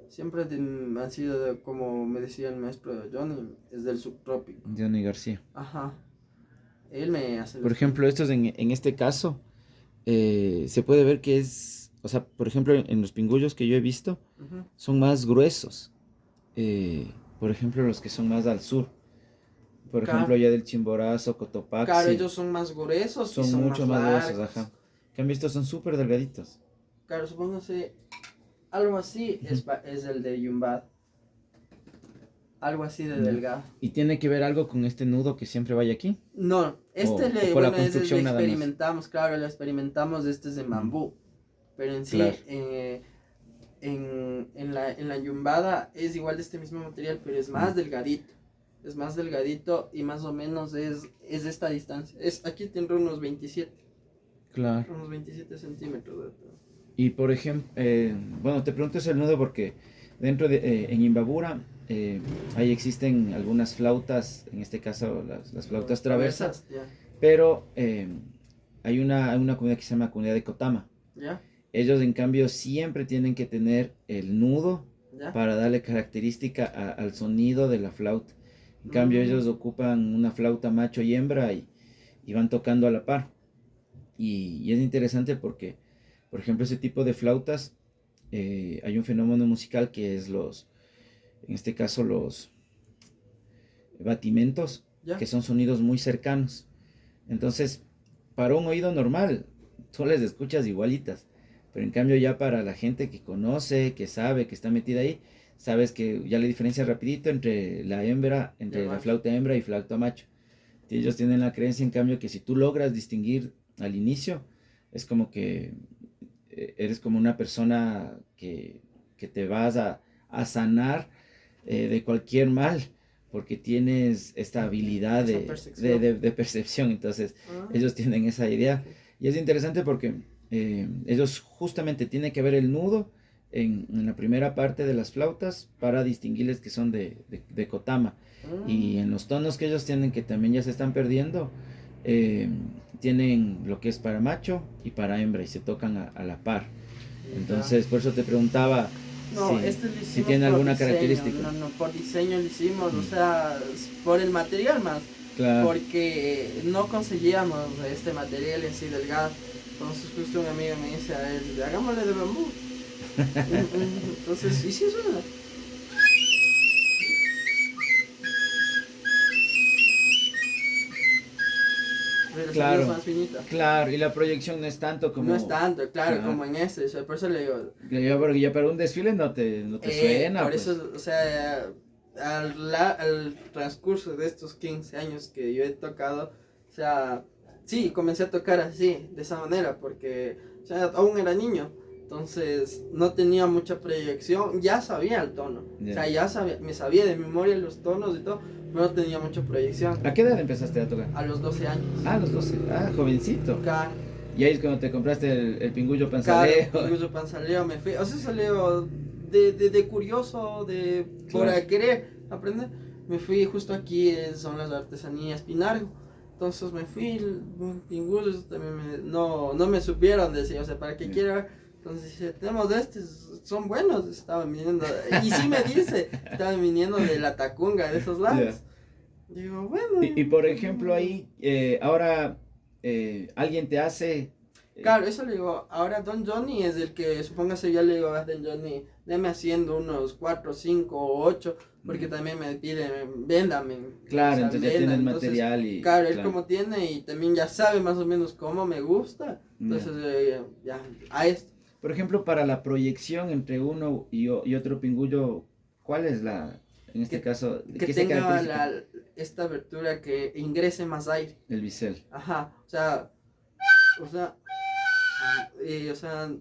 Siempre han sido, como me decía el maestro Johnny, es del subtrópico. Johnny García. Ajá. Él me hace Por los ejemplo, estos en este caso, se puede ver que es, o sea, por ejemplo, en los pingullos que yo he visto, Ujú. son más gruesos. Por ejemplo, los que son más al sur. Por ejemplo, Claro, allá del Chimborazo, claro, Cotopaxi, ellos son más gruesos y son son mucho más más gruesos, largos. ajá. Que han visto son súper delgaditos. Claro, supóngase, algo así Ujú. es el de Yumbad. Algo así de Ya. delgado. ¿Y tiene que ver algo con este nudo que siempre vaya aquí? No, O por la bueno, ese le construcción nada más? experimentamos, claro, lo experimentamos, este es de Mm, bambú. Pero en claro. sí, en la yumbada es igual de este mismo material, pero es más Mm, delgadito. Es más delgadito y más o menos es de esta distancia. Aquí tendrá claro. unos 27 centímetros de altura. Y por ejemplo, bueno, te pregunto ese nudo porque dentro en Imbabura ahí existen algunas flautas, en este caso las flautas traversa, Ya, pero hay una comunidad que se llama comunidad de Kotama. ya, Ellos en cambio siempre tienen que tener el nudo ya. para darle característica al sonido de la flauta. En cambio ellos ocupan una flauta macho y hembra y van tocando a la par. Y es interesante porque, por ejemplo, ese tipo de flautas, hay un fenómeno musical que es en este caso los batimentos, Ya. que son sonidos muy cercanos. Entonces, para un oído normal, tú les escuchas igualitas. Pero en cambio ya para la gente que conoce, que sabe, que está metida ahí, sabes que ya le diferencia rapidito entre la hembra, entre la flauta hembra y flauta macho. Y ellos tienen la creencia en cambio que si tú logras distinguir al inicio, es como que eres como una persona que te vas a sanar de cualquier mal, porque tienes esta habilidad Esa percepción. de percepción. Entonces ellos tienen esa idea. Y es interesante porque ellos justamente tienen que ver el nudo en la primera parte de las flautas para distinguirles que son de Kotama. Y en los tonos que ellos tienen, que también ya se están perdiendo, tienen lo que es para macho y para hembra y se tocan a la par. Entonces, por eso te preguntaba No, si, este lo si hicimos tiene por alguna diseño, característica. no, por diseño lo hicimos, o sea, por el material más, Claro. porque no conseguíamos este material así delgado. Entonces justo un amigo me dice a él, hagámosle de bambú. Entonces, y sí suena. Pero el sonido es Claro, más finito. claro, y la proyección no es tanto como... No es tanto, claro, Claro. como en este, o sea, por eso le digo, Porque ya para un desfile no te suena, por pues. eso, o sea, al transcurso de estos 15 años que yo he tocado, o sea, sí, comencé a tocar así, de esa manera, porque, o sea, aún era niño, entonces no tenía mucha proyección, ya sabía el tono, o sea, ya sabía, me sabía de memoria los tonos y todo, pero no tenía mucha proyección. ¿A qué edad empezaste a tocar? A los 12 años. Ah, a los 12. Ah, jovencito. Claro, Y ahí es cuando te compraste el pingullo claro, panzaleo. incluso panzaleo me fui, o sea, salió de curioso, por Claro. querer aprender. Me fui justo aquí, son las artesanías Pinargo. Entonces me fui, pingullos también no me supieron decir, o sea, para qué quiero ver. Entonces dice, tenemos de estos, son buenos, estaban viniendo, y sí me dice, estaban viniendo de la Tacunga, de esos lados. Digo, bueno. Y por ejemplo ahí, ahora alguien te hace... Claro, eso le digo, ahora Don Johnny es el que, supóngase, yo le digo a Don Johnny, deme haciendo unos 4, 5 o 8, porque también me pide, véndame. Claro, o sea, entonces ya tiene el material y... Claro, él como tiene y también ya sabe más o menos cómo me gusta, entonces ya, a esto. Por ejemplo, para la proyección entre uno y otro pingullo, ¿cuál es en este caso, que qué se tenga caracteriza? esta abertura que ingrese más aire. El bisel. Ajá, o sea,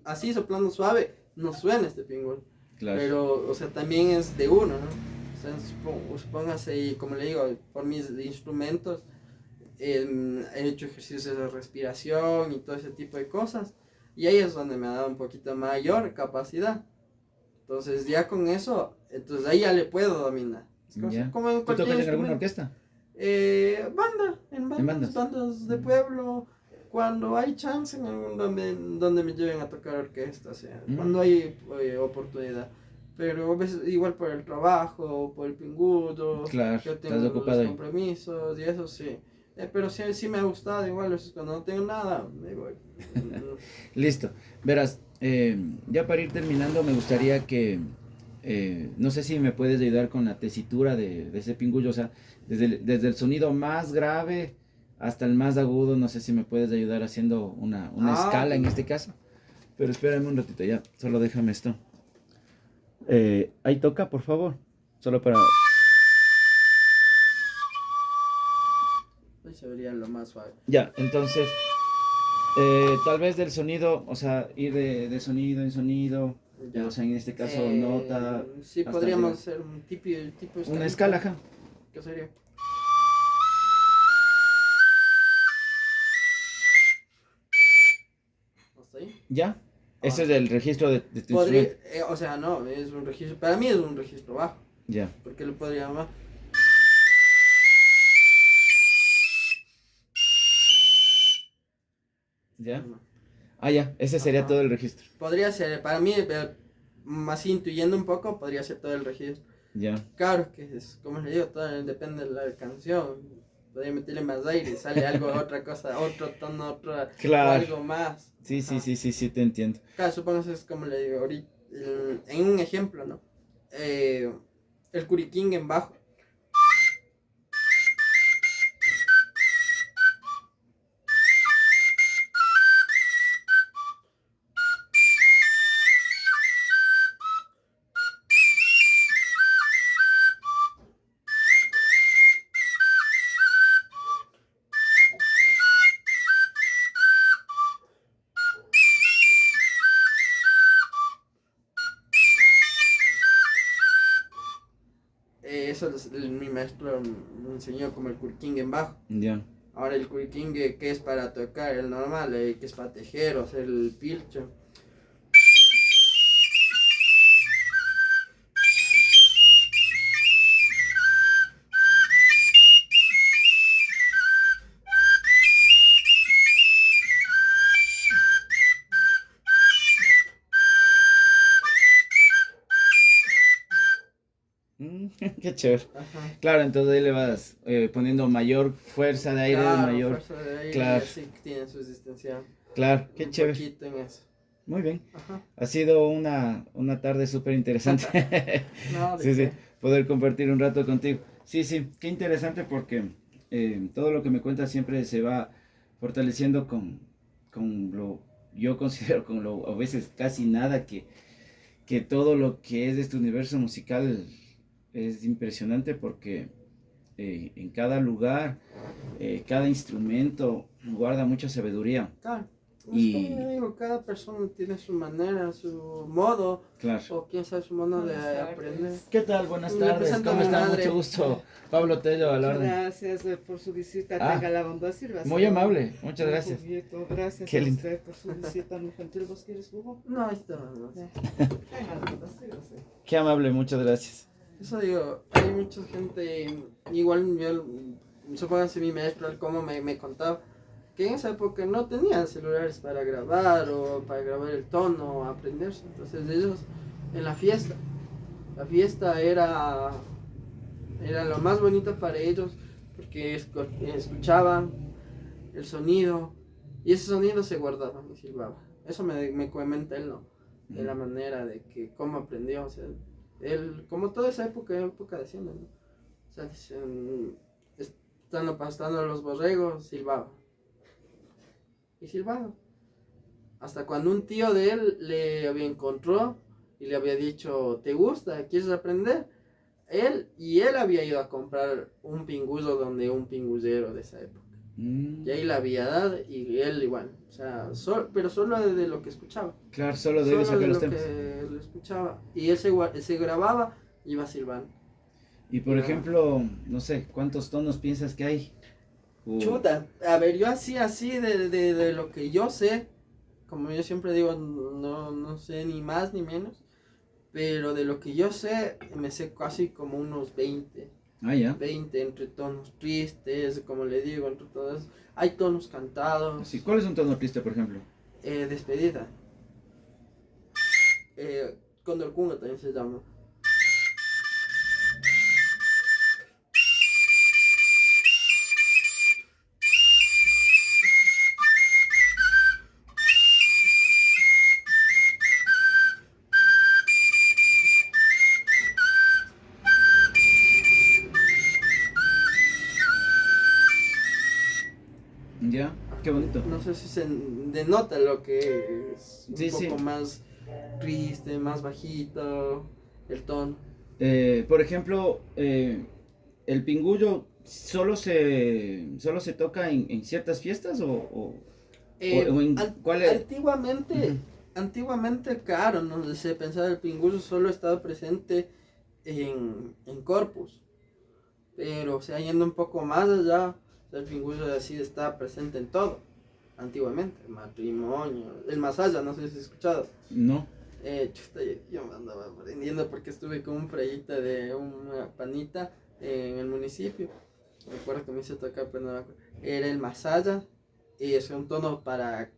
así soplando suave, no suena este pingüino. Claro. Pero, o sea, también es de uno, ¿no? O sea, supóngase, y como le digo, por mis instrumentos, he hecho ejercicios de respiración y todo ese tipo de cosas. Y ahí es donde me ha dado un poquito mayor capacidad. Entonces, ya con eso, entonces ahí ya le puedo dominar. Ya. Como en ¿Tú cualquier tocas en alguna instrumento. orquesta? En ¿En bandas? bandas de pueblo, cuando hay chance en algún donde me lleven a tocar orquesta, o sea, cuando hay oportunidad. Pero a veces igual por el trabajo, por el pingudo, Claro, yo estás tengo ocupado los ahí. compromisos y eso sí. Pero sí, sí me ha gustado, igual es cuando no tengo nada, me voy. Listo. Verás, ya para ir terminando, me gustaría que, no sé si me puedes ayudar con la tesitura de ese pingullo, o sea, desde el sonido más grave hasta el más agudo, no sé si me puedes ayudar haciendo una escala en este caso. Pero espérame un ratito, ya, solo déjame esto. Ahí toca, por favor, solo para... Pues sería lo más suave. Ya, entonces, tal vez del sonido, o sea, ir de sonido en sonido, Ya. o sea, en este caso nota. Sí, hasta podríamos llegar. hacer un tipo de Una escala, ajá. ¿Qué sería? ¿Hasta ahí? ¿Ya? Ese Ah. es el registro de tu Podría, instrumento. o sea, no, es un registro, para mí es un registro bajo, Ya, porque lo podría llamar. ya. Ah, ya, ese sería Ajá. todo el registro. Podría ser, para mí, más intuyendo un poco, podría ser todo el registro. Ya. Claro que es, como le digo, todo depende de la canción. Podría meterle más aire, sale algo, otra cosa, otro tono, o Claro. algo más. Sí, Ajá. sí, te entiendo. Claro, supongo que es como le digo ahorita, en un ejemplo, ¿no? El curiquín en bajo. Eso mi maestro me enseñó como el curiquín en bajo. Ya. Ahora el curiquín que es para tocar, el normal, que es para tejer o hacer el pilcho. Qué chévere. Ajá. Claro, entonces ahí le vas poniendo mayor fuerza de aire, Claro, mayor... fuerza de aire, Claro. y así tiene su distinción. Claro, qué Un chévere. poquito en eso. Muy bien. Ajá. Ha sido una tarde súper interesante. No, ¿de Sí, sí, qué? poder compartir un rato contigo. Sí, sí, qué interesante porque todo lo que me cuentas siempre se va fortaleciendo con lo, yo considero con lo, a veces casi nada que todo lo que es de este universo musical es impresionante porque en cada lugar, cada instrumento guarda mucha sabiduría. Claro. Y- Es como yo digo, cada persona tiene su manera, su modo, Claro. o quién sabe su modo de Buenas tardes. aprender. ¿Qué tal? Buenas Me tardes. presento a ¿Cómo mi están? madre. Mucho gusto. Pablo Tello, a la Muchas orden. gracias por su visita. Ah, Tenga la bondad, sirva. Muy amable, muchas gracias. Gracias Qué a lindo. usted por su visita muy gentil. ¿Vos quieres jugo? No, ahí está. No. Ya. Tenga la bondad, sírvase. Qué amable, muchas gracias. Eso digo, hay mucha gente, igual yo, supónganse mi maestro, él como me contaba, que en esa época no tenían celulares para grabar o para grabar el tono, aprenderse. Entonces ellos, en la fiesta era lo más bonito para ellos, porque escuchaban el sonido, y ese sonido se guardaba y silbaba. Eso me comenta él, ¿no? De la manera de que cómo aprendió, o sea, él, como toda esa época de siembra, ¿no? O sea, estando pastando los borregos, silbaba. Y silbaba. Hasta cuando un tío de él le había encontró y le había dicho, ¿te gusta? ¿Quieres aprender? Él había ido a comprar un pinguzo donde un pingullero de esa época. Y ahí la había dado y él igual, o sea, pero solo de lo que escuchaba. Claro, solo de sacar los temas. Que lo escuchaba. Y él se grababa y iba silbando. Y por ejemplo, no sé, ¿cuántos tonos piensas que hay? Chuta, a ver, yo así de lo que yo sé, como yo siempre digo, no sé ni más ni menos, pero de lo que yo sé, me sé casi como unos 20. Ah, ya. 20 entre tonos tristes, como le digo, entre todos. Hay tonos cantados. Sí, ¿cuál es un tono triste, por ejemplo? Despedida. Condor Cunga también se llama. Ya, qué bonito. No sé si se denota lo que es un Sí, poco sí. más triste, más bajito, el tono. Por ejemplo, el pingullo solo se toca en ciertas fiestas o en cuál es. Antiguamente, Ujú. antiguamente, claro, no se pensaba el pingüino solo estaba presente en Corpus, pero se ha yendo un poco más allá, o sea, el pingüino así está presente en todo, antiguamente, matrimonio, el más allá, no sé si has escuchado. No. Chuta, yo me andaba aprendiendo porque estuve con un proyecto de una panita en el municipio. Me acuerdo que me hizo tocar, pero no me acuerdo. Era el masaya y es un tono para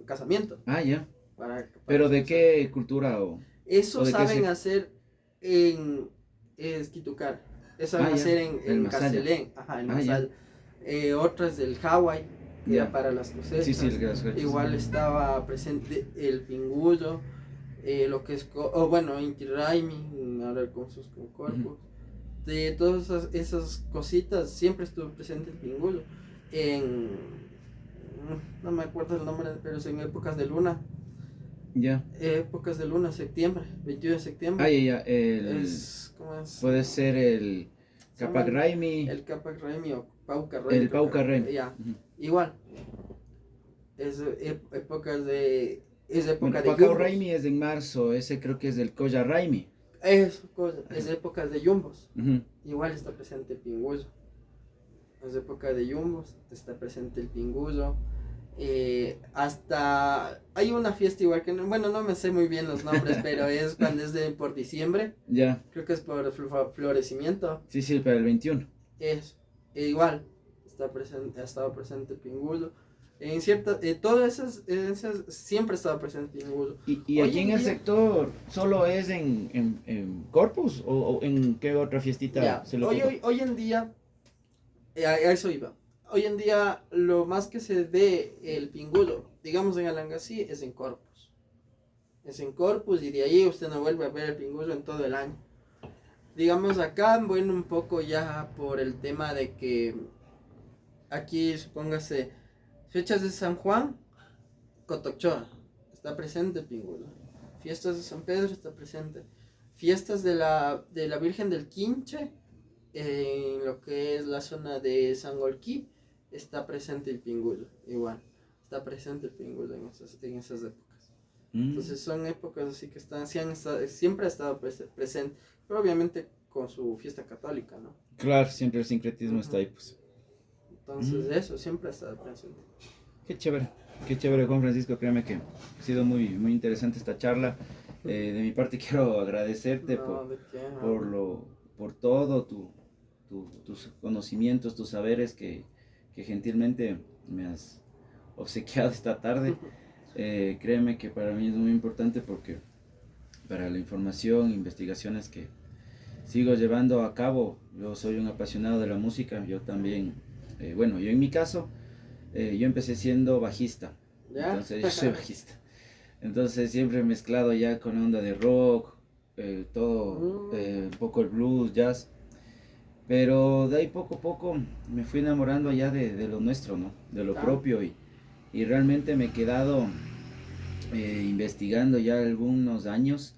casamiento. Ah, ya. Para ¿Pero de casar. qué cultura Eso o de qué saben se...? hacer en Esquitucar. Eso saben Ah, ya. hacer El en masaya. Carcelén. Ajá, el Ah, ya. masaya. Otro es del Hawái, que era Ya. para las Sí, sí, cosechas. las cosechas. Igual estaba presente el pingullo. Lo que es, bueno, Inti Raimi, ahora con sus cuerpos, de todas esas cositas, siempre estuvo presente el pingüino. En, no me acuerdo el nombre, pero es en épocas de luna, Ya. épocas de luna, septiembre, 21 de septiembre, Ah, ya, ya. ¿cómo es? Puede ser el Se llama Capac Raimi, el Capac Raimi o Pauca Raimi, el creo Pauca que, Raimi. ya, Ujú. igual, es épocas de, es época Bueno, de Pacao yumbos, Raimi es en marzo, ese creo que es del Koya Raimi. es épocas de yumbos. Ujú. Igual está presente el pingüino. Es época de yumbos, está presente el pingüino. Hasta hay una fiesta igual que, bueno, no me sé muy bien los nombres, pero es cuando es por diciembre. Ya. Creo que es por florecimiento. Sí, sí, para el 21. Es igual, ha estado presente el pingüino. En ciertas, todas esas siempre ha estado presente el pingüino. ¿Y Hoy aquí en en el día, sector solo es en Corpus o en qué otra fiestita ya, se lo toca? hoy en día a eso iba. Hoy en día lo más que se ve el pingulo, digamos en Alangasí, es en Corpus. Es en Corpus y de ahí usted no vuelve a ver el pingulo en todo el año. Digamos acá, bueno, un poco ya por el tema de que aquí, supóngase, fechas de San Juan, Cotochoa, está presente el pingulo. Fiestas de San Pedro, está presente. Fiestas de la Virgen del Quinche, en lo que es la zona de Sangolquí, está presente el pingulo, igual, está presente el pingulo en esas épocas. Entonces son épocas así que siempre ha estado presente, pero obviamente con su fiesta católica, ¿no? Claro, siempre el sincretismo está ahí, pues. Entonces eso siempre ha estado presente. Qué chévere, Juan Francisco, créeme que ha sido muy, muy interesante esta charla. De mi parte quiero agradecerte No, ¿de qué? por todo tus conocimientos, tus saberes que gentilmente me has obsequiado esta tarde. Créeme que para mí es muy importante porque para la información, investigaciones que sigo llevando a cabo, yo soy un apasionado de la música, yo también, bueno, yo en mi caso, yo empecé siendo bajista, ¿Ya? entonces yo soy bajista, entonces siempre he mezclado ya con onda de rock, todo, un poco el blues, jazz, pero de ahí poco a poco me fui enamorando ya de lo nuestro, ¿no? De lo propio y realmente me he quedado investigando ya algunos años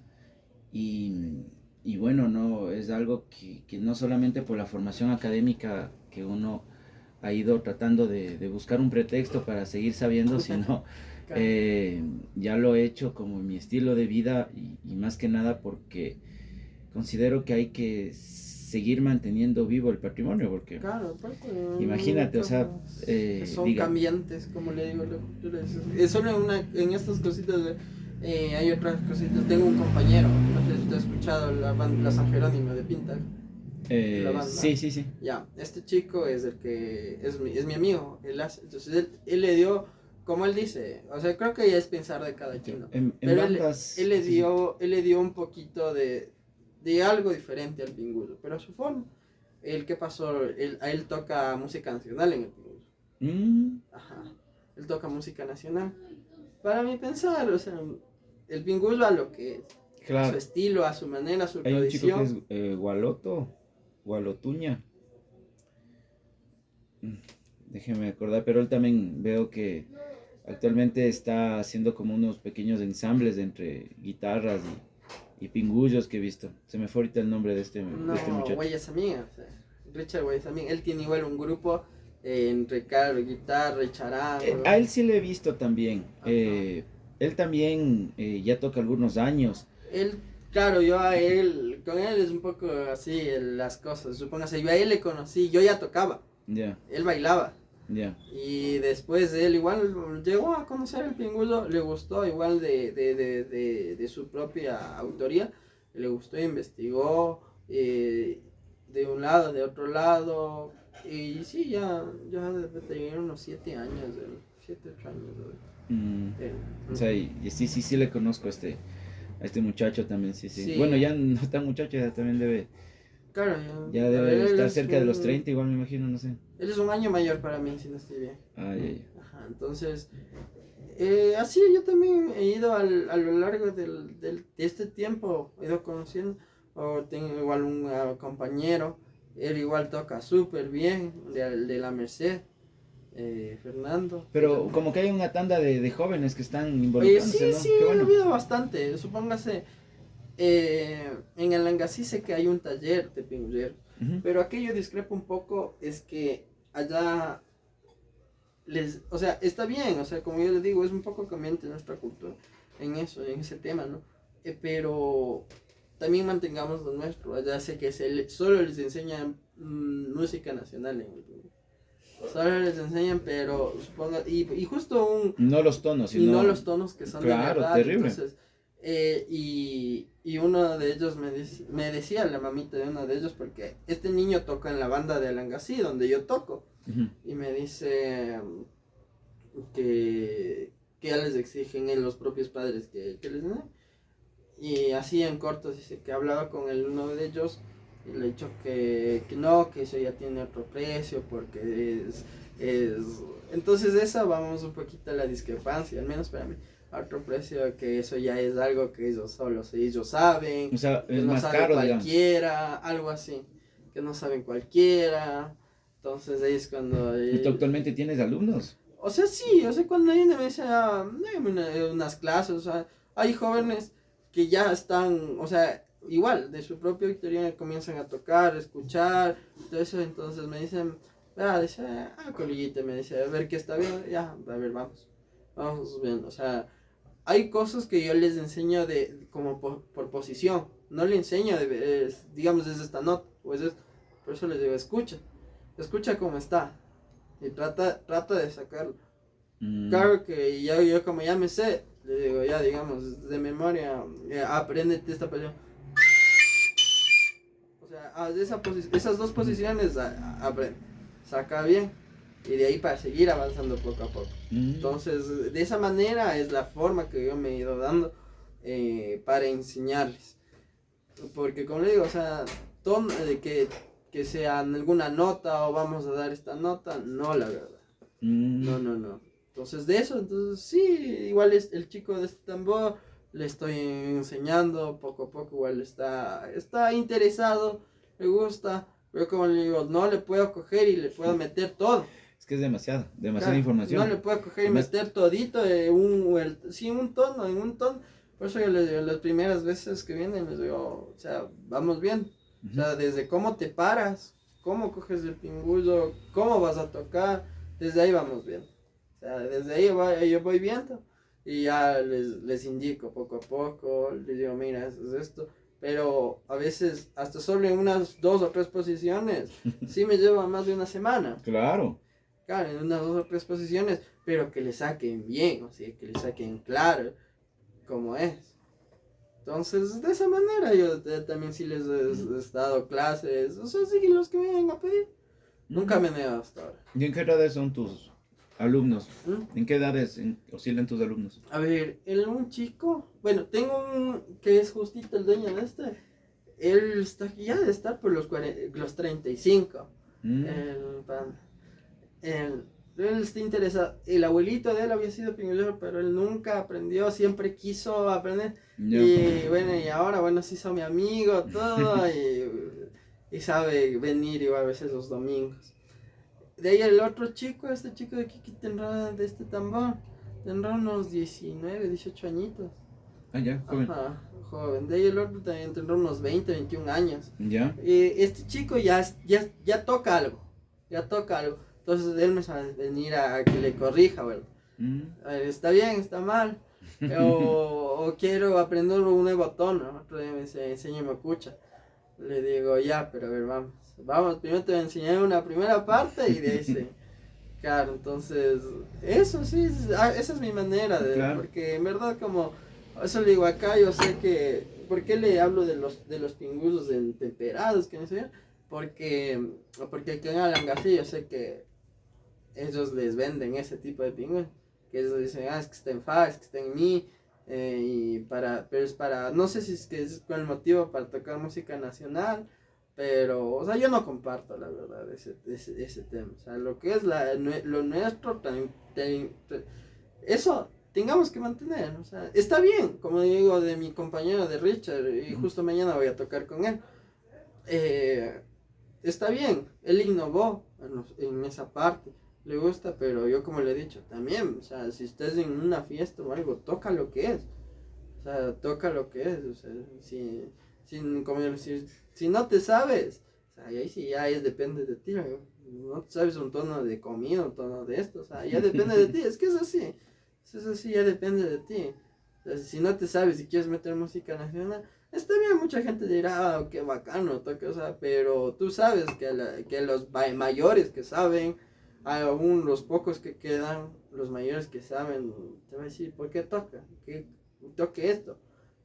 y bueno, no, es algo que no solamente por la formación académica que uno ha ido tratando de buscar un pretexto para seguir sabiendo, sino Claro. ya lo he hecho como mi estilo de vida y más que nada porque considero que hay que seguir manteniendo vivo el patrimonio, porque Claro, aparte, imagínate, o sea, que son diga, cambiantes, como le digo, la cultura es solo en estas cositas, hay otras cositas. Tengo un compañero, no sé si usted ha escuchado la San Jerónimo de Pinta, la banda. sí, sí, sí. Ya, este chico es el que es mi amigo, entonces él le dio, como él dice, o sea, creo que ya es pensar de cada quien, ¿no? En Pero bandas, él le sí, dio un poquito de algo diferente al Pingudo, pero a su forma. Él, ¿qué pasó? A él toca música nacional en el Pingudo. sí. Ajá. Él toca música nacional. Para mí pensar, o sea, el Pingudo a lo que es, a su Claro, estilo, a su manera, a su hay un chico que tradición. es Gualotuña. Mm, Déjeme acordar, pero él también veo que actualmente está haciendo como unos pequeños ensambles entre guitarras y pingullos que he visto. Se me fue ahorita el nombre de este No, muchacho. Guayasamín, o sea, Richard Guayasamín. Él tiene igual un grupo entre guitarra y charango. A él sí le he visto también. Ajá. Él también ya toca algunos años. Él, claro, con él es un poco así las cosas. Supóngase, yo a él le conocí, yo ya tocaba, Ya, él bailaba. ya. Y después de él igual llegó a conocer el Pingudo, le gustó igual de su propia autoría, le gustó, investigó de un lado, de otro lado, y sí, ya debe tener unos 7 años, 7, 8 años. Eh, O sea, y sí le conozco a este muchacho también, sí, sí. Sí. Bueno, ya no tan muchacho, ya también Claro, ya a ver, debe él estar es cerca de los 30, igual me imagino, no sé. Él es un año mayor para mí, si no estoy bien. Ay, ay, Ajá, entonces, así yo también he ido a lo largo de este tiempo, he ido conociendo, o tengo igual un compañero, él igual toca súper bien, de la Merced, Fernando. pero como que hay una tanda de jóvenes que están Oye, involucrándose, sí, ¿no? sí, Qué ha bueno. habido bastante, supóngase, en el Angasí sé que hay un taller de pingullero, Ujú. pero aquello discrepo un poco, es que allá o sea, está bien, o sea, como yo les digo, es un poco cambiante nuestra cultura en eso, en ese tema, ¿no? Pero también mantengamos lo nuestro, allá sé que solo les enseñan música nacional en el Perú. Solo les enseñan, pero suponga, y justo No los tonos, y sino... no los tonos que son de Claro, verdad, terrible. entonces, y uno de ellos me decía, la mamita de uno de ellos, porque este niño toca en la banda de Alangasí, donde yo toco, Ujú. y me dice que ya les exigen los propios padres que les den. Y así en corto dice que hablaba con uno de ellos y le he dicho que no, que eso ya tiene otro precio porque es... Entonces esa vamos un poquito a la discrepancia, al menos para mí. A otro precio, que eso ya es algo que ellos ellos saben, O sea, que es no más sabe caro, digamos. cualquiera, algo así, que no saben cualquiera. Entonces ahí es cuando... ¿Y tú actualmente tienes alumnos? O sea, sí, o sea, cuando alguien me dice, dame unas clases, o sea, hay jóvenes que ya están, o sea, igual, de su propia victoria comienzan a tocar, escuchar, todo eso, entonces me dicen, dice, colillita, me dice, a ver qué está bien, ya, a ver, vamos bien, o sea, hay cosas que yo les enseño como por posición, no le enseño, digamos, desde esta nota, por eso les digo, escucha cómo está, y trata de sacarlo. Mm, Claro que yo como ya me sé, le digo ya digamos de memoria, aprende esta posición. O sea, esas dos posiciones aprende, saca bien y de ahí para seguir avanzando poco a poco. Entonces, de esa manera es la forma que yo me he ido dando para enseñarles. Porque como le digo, o sea, que sea alguna nota o vamos a dar esta nota, no, la verdad. No. Entonces de eso, entonces sí, igual es el chico de este tambor, le estoy enseñando poco a poco, igual está interesado, le gusta, pero como le digo, no le puedo coger y le puedo meter todo. Es que es demasiada Claro, información. no le puedo coger y Además- meter todito en un tono. Por eso yo les digo, las primeras veces que vienen, les digo, o sea, vamos bien. O sea, desde cómo te paras, cómo coges el pingullo, cómo vas a tocar, desde ahí vamos viendo. O sea, desde ahí yo voy viendo y ya les indico poco a poco, les digo, mira, es esto. Pero a veces, hasta solo en unas 2 o 3 posiciones, sí me lleva más de una semana. Claro. Claro, en unas 2 o 3 posiciones, pero que le saquen bien, o sea, que le saquen claro como es. Entonces, de esa manera yo también sí les he dado clases, o sea, sí los que me vienen a pedir. Nunca me he negado hasta ahora. ¿Y en qué edades son tus alumnos? ¿Mm? ¿En qué edades oscilan tus alumnos? A ver, un chico, bueno, tengo un que es justito el dueño de este, él está ya de estar por los 35, Mm, el pan. Él, él está interesado. El abuelito de él había sido pinguillero, pero él nunca aprendió, siempre quiso aprender. ya. Y bueno, y ahora, bueno, se hizo mi amigo, todo, y sabe venir igual a veces los domingos. De ahí el otro chico, este chico de aquí que tendrá de este tambor, tendrá unos 19, 18 añitos. Ah, ya, joven. Ajá, joven. De ahí el otro también tendrá unos 20, 21 años. Ya. Este chico ya toca algo, ya toca algo. Entonces él me sabe venir a que le corrija, ¿verdad? Mm. A ver, está bien, está mal. O quiero aprender un nuevo tono. Otro día me enseña y me escucha. Le digo, ya, pero a ver, vamos, primero te voy a enseñar una primera parte y de ahí sí. Claro, entonces, eso sí, esa es mi manera de, Claro. porque en verdad como, eso le digo acá, yo sé que, ¿por qué le hablo de los pingüinos temperados, que no sé? Porque aquí en Alangasí yo sé que ellos les venden ese tipo de pingüinos, que ellos dicen, es que está en fa, es que está en mi, pero es para, no sé si es que es con el motivo para tocar música nacional, pero, o sea, yo no comparto la verdad ese tema, o sea, lo que es lo nuestro, eso tengamos que mantener, o sea, está bien, como digo de mi compañero de Richard, y justo mañana voy a tocar con él, está bien, él innovó en esa parte, le gusta, pero yo como le he dicho también, o sea, si estás en una fiesta o algo, toca lo que es, o sea, toca lo que es, o sea, como yo decir, si no te sabes, o sea, ahí sí ya depende de ti, no te sabes un tono de comida, un tono de esto, o sea, ya depende de ti, es que es así, ya depende de ti, o sea, si no te sabes, si quieres meter música nacional, está bien, mucha gente dirá, qué bacano, toque, o sea, pero tú sabes que los mayores que saben, aún los pocos que quedan, los mayores que saben, te van a decir, ¿por qué toca? ¿Qué toque esto?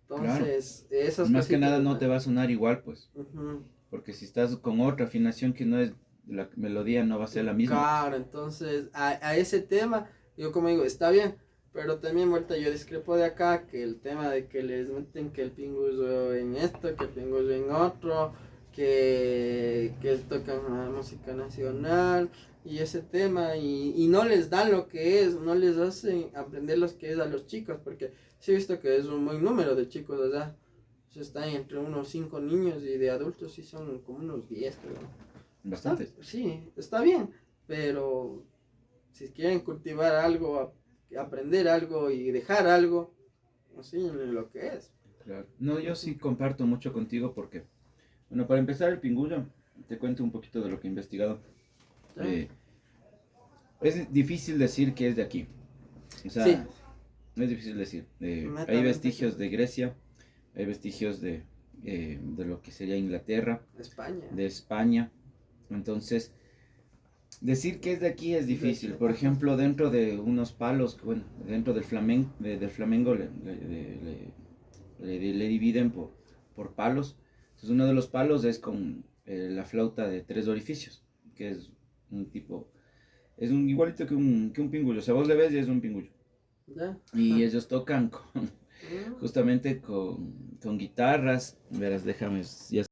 Entonces, esas Más que nada cositas, no te va a sonar igual, pues. Ujú. Porque si estás con otra afinación que no es la melodía, no va a ser la misma. Claro, entonces a ese tema, yo como digo, está bien, pero también vuelta yo discrepo de acá que el tema de que les meten que el pinguzo en esto, que el pinguzo en otro, que tocan la música nacional y ese tema y no les dan lo que es, no les hacen aprender lo que es a los chicos, porque sí he visto que es un buen número de chicos allá, o sea, están entre unos 5 niños y de adultos sí son como unos 10, creo. Bastantes. Sí, está bien, pero si quieren cultivar algo, aprender algo y dejar algo, enséñenle lo que es. Claro. No, yo sí comparto mucho contigo porque, bueno, para empezar el pingullo, te cuento un poquito de lo que he investigado. Sí. Es difícil decir que es de aquí. O sea, Sí. es difícil decir. Hay Netamente vestigios sí. de Grecia, hay vestigios de lo que sería Inglaterra, España. de España. Entonces, decir que es de aquí es difícil. Por Ajá. ejemplo, dentro de unos palos, bueno, dentro del del flamenco le dividen por palos. Entonces, uno de los palos es con la flauta de 3 orificios, que es un tipo, es un igualito que un pingullo. O sea, vos le ves y es un pingullo. ¿Ya? Y Ajá. ellos tocan justamente con guitarras. Verás, déjame, ya